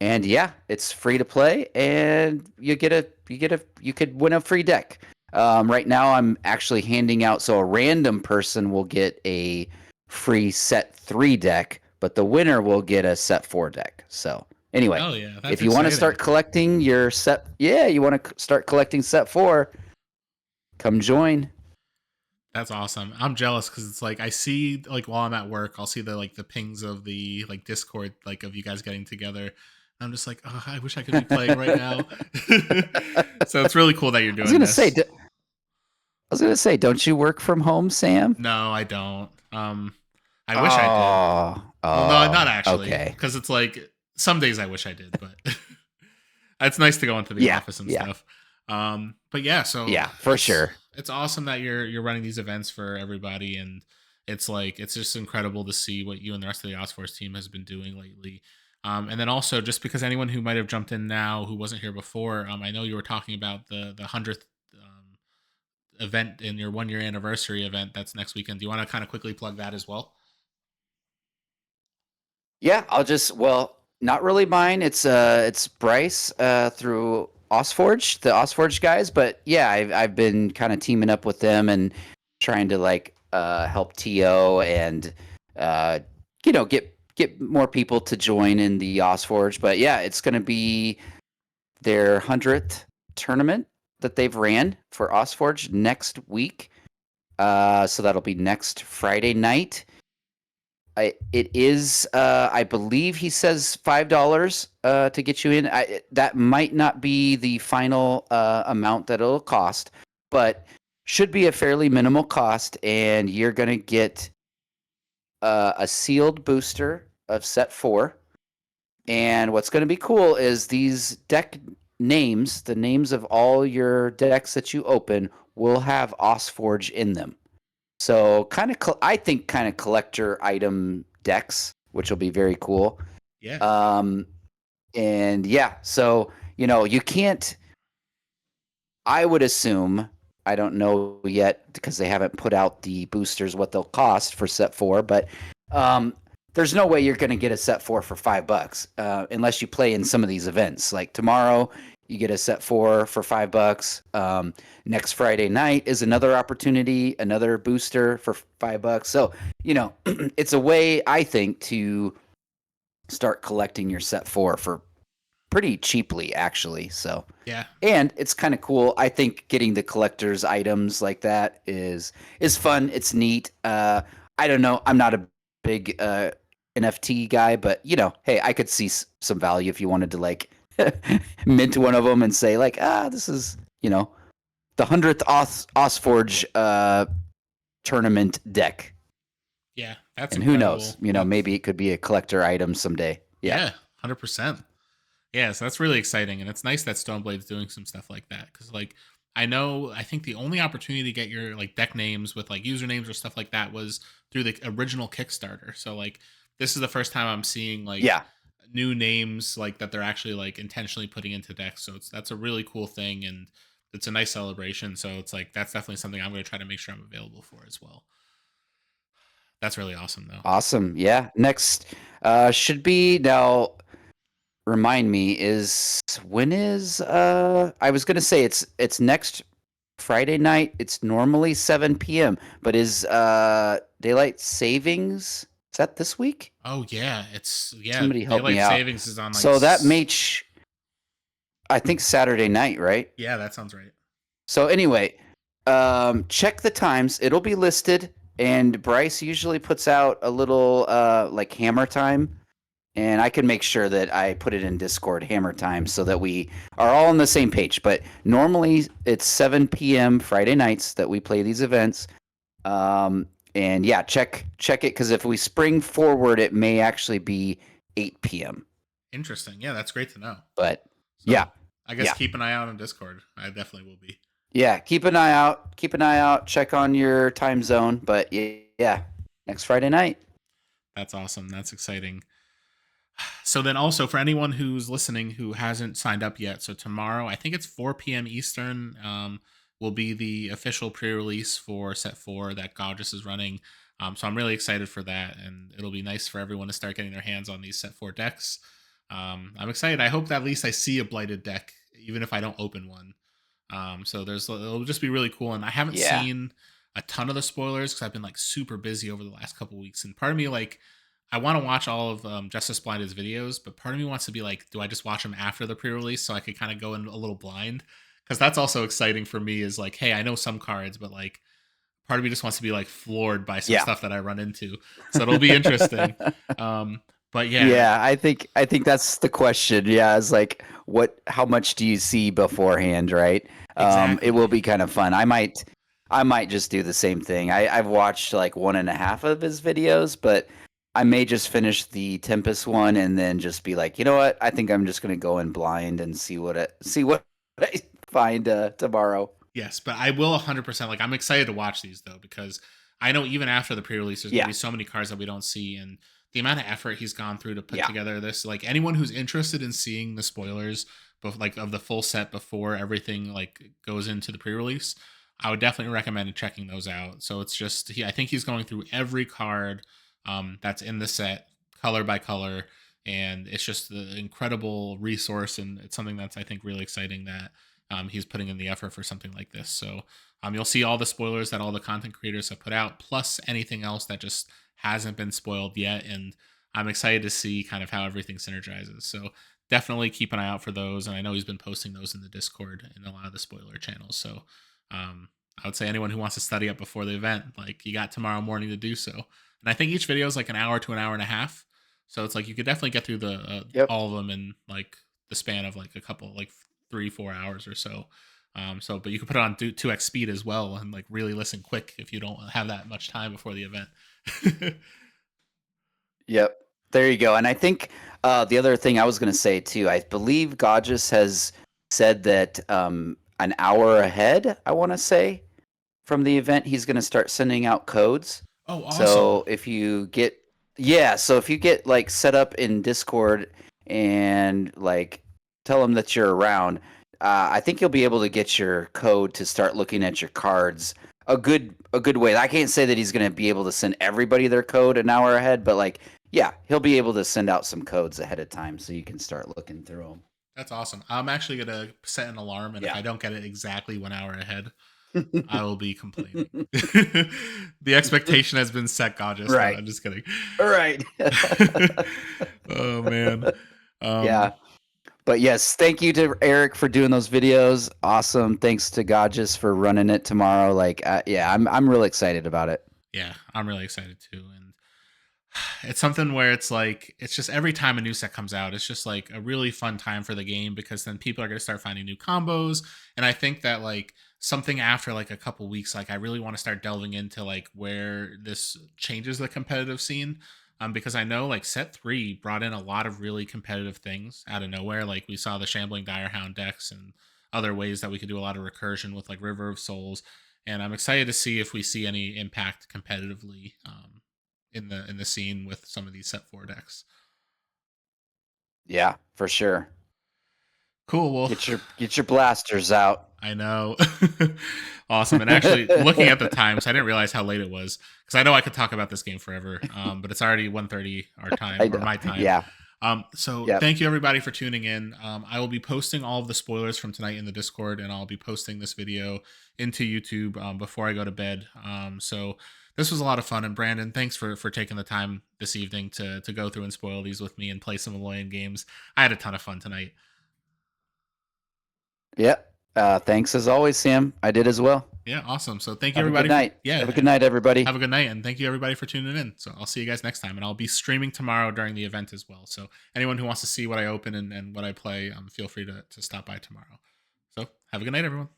and yeah, it's free to play, and you could win a free deck. Right now, I'm actually handing out, so a random person will get a free set 3 deck, but the winner will get a set 4 deck. So anyway,
Oh yeah, that's
if you want to
exciting.
start collecting your set, yeah, you want to start collecting set 4, come join.
That's awesome. I'm jealous because it's like I see like while I'm at work, I'll see the pings of the like Discord like of you guys getting together. I'm just like, oh, I wish I could be playing right now. So it's really cool that you're
I was
doing
gonna say,
this.
don't you work from home, Sam?
No, I don't. I wish I did.
Oh,
Well, no, not
oh,
actually,
okay.
because it's like some days I wish I did, but it's nice to go into the
Yeah,
office and
yeah,
stuff. But yeah, so
yeah, for sure.
it's awesome that you're running these events for everybody, and it's like it's just incredible to see what you and the rest of the OSForce team has been doing lately. And then also just because anyone who might have jumped in now who wasn't here before, I know you were talking about the 100th event in your 1 year anniversary event that's next weekend. Do you want to kind of quickly plug that as well?
Yeah, well, not really mine. It's Bryce through OSForge, the OSForge guys, but yeah, I've been kind of teaming up with them and trying to like help TO and uh get get more people to join in the SolForge. But yeah, it's going to be their 100th tournament that they've ran for SolForge next week. So that'll be next Friday night. It is, I believe he says $5 to get you in. That might not be the final amount that it'll cost, but should be a fairly minimal cost, and you're going to get a sealed booster of set 4. And what's going to be cool is these deck names, the names of all your decks that you open, will have SolForge in them. So I think kind of collector item decks, which will be very cool.
Yeah.
And yeah, so you can't. I would assume, I don't know yet because they haven't put out the boosters what they'll cost for set 4, but there's no way you're going to get a set 4 for $5 unless you play in some of these events. Like tomorrow, you get a set 4 for $5. Next Friday night is another opportunity, another booster for $5. So, it's a way, I think, to start collecting your set 4 for pretty cheaply, actually. So,
Yeah.
and it's kind of cool. I think getting the collector's items like that is fun. It's neat. I don't know. I'm not a big NFT guy, but hey, I could see some value if you wanted to like mint one of them and say like, this is the 100th SolForge tournament deck.
Yeah, that's
And
incredible.
who knows? Maybe it could be a collector item someday.
Yeah, 100%. Yeah, so that's really exciting, and it's nice that Stoneblade's doing some stuff like that because, like, I think the only opportunity to get your like deck names with like usernames or stuff like that was through the original Kickstarter. So like, this is the first time I'm seeing like new names like that they're actually like intentionally putting into decks. So that's a really cool thing, and it's a nice celebration. So it's like that's definitely something I'm going to try to make sure I'm available for as well. That's really awesome, though.
Awesome. Yeah. Next should be now. Remind me, when is I was gonna say it's next Friday night. It's normally 7 p.m. But is daylight savings, is that this week?
Oh yeah,
Somebody help me
daylight
out.
savings is on like.
So that may I think Saturday night, right?
Yeah, that sounds right.
So anyway, check the times. It'll be listed, and Bryce usually puts out a little like hammer time, and I can make sure that I put it in Discord hammer time so that we are all on the same page. But normally it's 7 p.m. Friday nights that we play these events. And yeah, check it, because if we spring forward, it may actually be 8 p.m.
Interesting. Yeah, that's great to know.
But
So,
yeah,
I guess keep an eye out on Discord. I definitely will be.
yeah, keep an eye out. Keep an eye out. Check on your time zone. But yeah, next Friday night.
That's awesome. That's exciting. So then also for anyone who's listening who hasn't signed up yet, so tomorrow, I think it's 4 p.m. Eastern, will be the official pre-release for set 4 that Gorgeous is running. So I'm really excited for that, and it'll be nice for everyone to start getting their hands on these set 4 decks. I'm excited. I hope that at least I see a blighted deck, even if I don't open one. So it'll just be really cool. And I haven't seen a ton of the spoilers because I've been like super busy over the last couple weeks. And part of me like, I want to watch all of Justice Blinded's videos, but part of me wants to be like, do I just watch them after the pre-release so I could kind of go in a little blind? Because that's also exciting for me. Is like, hey, I know some cards, but like, part of me just wants to be like floored by some stuff that I run into. So it'll be interesting. But yeah,
I think that's the question. Yeah, it's like, how much do you see beforehand, right?
exactly.
It will be kind of fun. I might just do the same thing. I've watched like 1.5 of his videos, but I may just finish the Tempest one and then just be like, you know what? I think I'm just gonna go in blind and see what I find tomorrow.
Yes, but I will 100%. Like, I'm excited to watch these though, because I know even after the pre-release, there's gonna be so many cards that we don't see, and the amount of effort he's gone through to put together this. Like, anyone who's interested in seeing the spoilers, but like of the full set before everything like goes into the pre-release, I would definitely recommend checking those out. So it's just I think he's going through every card that's in the set, color by color, and it's just an incredible resource, and it's something that's I think really exciting that he's putting in the effort for something like this. So you'll see all the spoilers that all the content creators have put out, plus anything else that just hasn't been spoiled yet. And I'm excited to see kind of how everything synergizes. So definitely keep an eye out for those. And I know he's been posting those in the Discord and a lot of the spoiler channels. So I would say anyone who wants to study up before the event, like you got tomorrow morning to do so. And I think each video is like an hour to an hour and a half. So it's like you could definitely get through the
Yep.
all of them in like the span of like a couple, like 3-4 hours or so. But you can put it on 2x speed as well and like really listen quick if you don't have that much time before the event.
Yep. There you go. And I think the other thing I was going to say too, I believe Godges has said that an hour ahead, I want to say, from the event, he's going to start sending out codes.
Oh, awesome.
So if you get, yeah, so if you get like set up in Discord and like tell him that you're around, I think you'll be able to get your code to start looking at your cards a good way. I can't say that he's going to be able to send everybody their code an hour ahead, but like, yeah, he'll be able to send out some codes ahead of time so you can start looking through them.
That's awesome. I'm actually going to set an alarm, and if
Yeah.
I don't get it exactly 1 hour ahead, I will be complaining. The expectation has been set, Gorgeous. No,
Right.
I'm just kidding.
All right.
Oh, man.
Yeah. But yes, thank you to Eric for doing those videos. Awesome. Thanks to Godges for running it tomorrow. Like, yeah, I'm really excited about it.
Yeah, I'm really excited too. And it's something where it's like, it's just every time a new set comes out, it's just like a really fun time for the game because then people are going to start finding new combos. And I think that like something after like a couple weeks, like I really want to start delving into like where this changes the competitive scene. Because I know like set 3 brought in a lot of really competitive things out of nowhere. Like we saw the Shambling Direhound decks and other ways that we could do a lot of recursion with like River of Souls. And I'm excited to see if we see any impact competitively in the scene with some of these set 4 decks.
Yeah, for sure.
Cool. Well,
Get your blasters out.
I know. Awesome. And actually, looking at the times, I didn't realize how late it was because I know I could talk about this game forever. But it's already 1:30 our time
I
or
know.
my time.
Yeah.
So
Yep.
thank you everybody for tuning in. I will be posting all of the spoilers from tonight in the Discord, and I'll be posting this video into YouTube before I go to bed. So this was a lot of fun, and Brandon, thanks for taking the time this evening to go through and spoil these with me and play some Alloyin games. I had a ton of fun tonight.
Yep. Thanks as always, Sam. I did as well.
Yeah, awesome. So thank you
Have a good
everybody for
night. Have a good night, everybody.
have a good night, and thank you everybody for tuning in. So I'll see you guys next time, and I'll be streaming tomorrow during the event as well. So anyone who wants to see what I open and what I play, feel free to stop by tomorrow. So have a good night, everyone.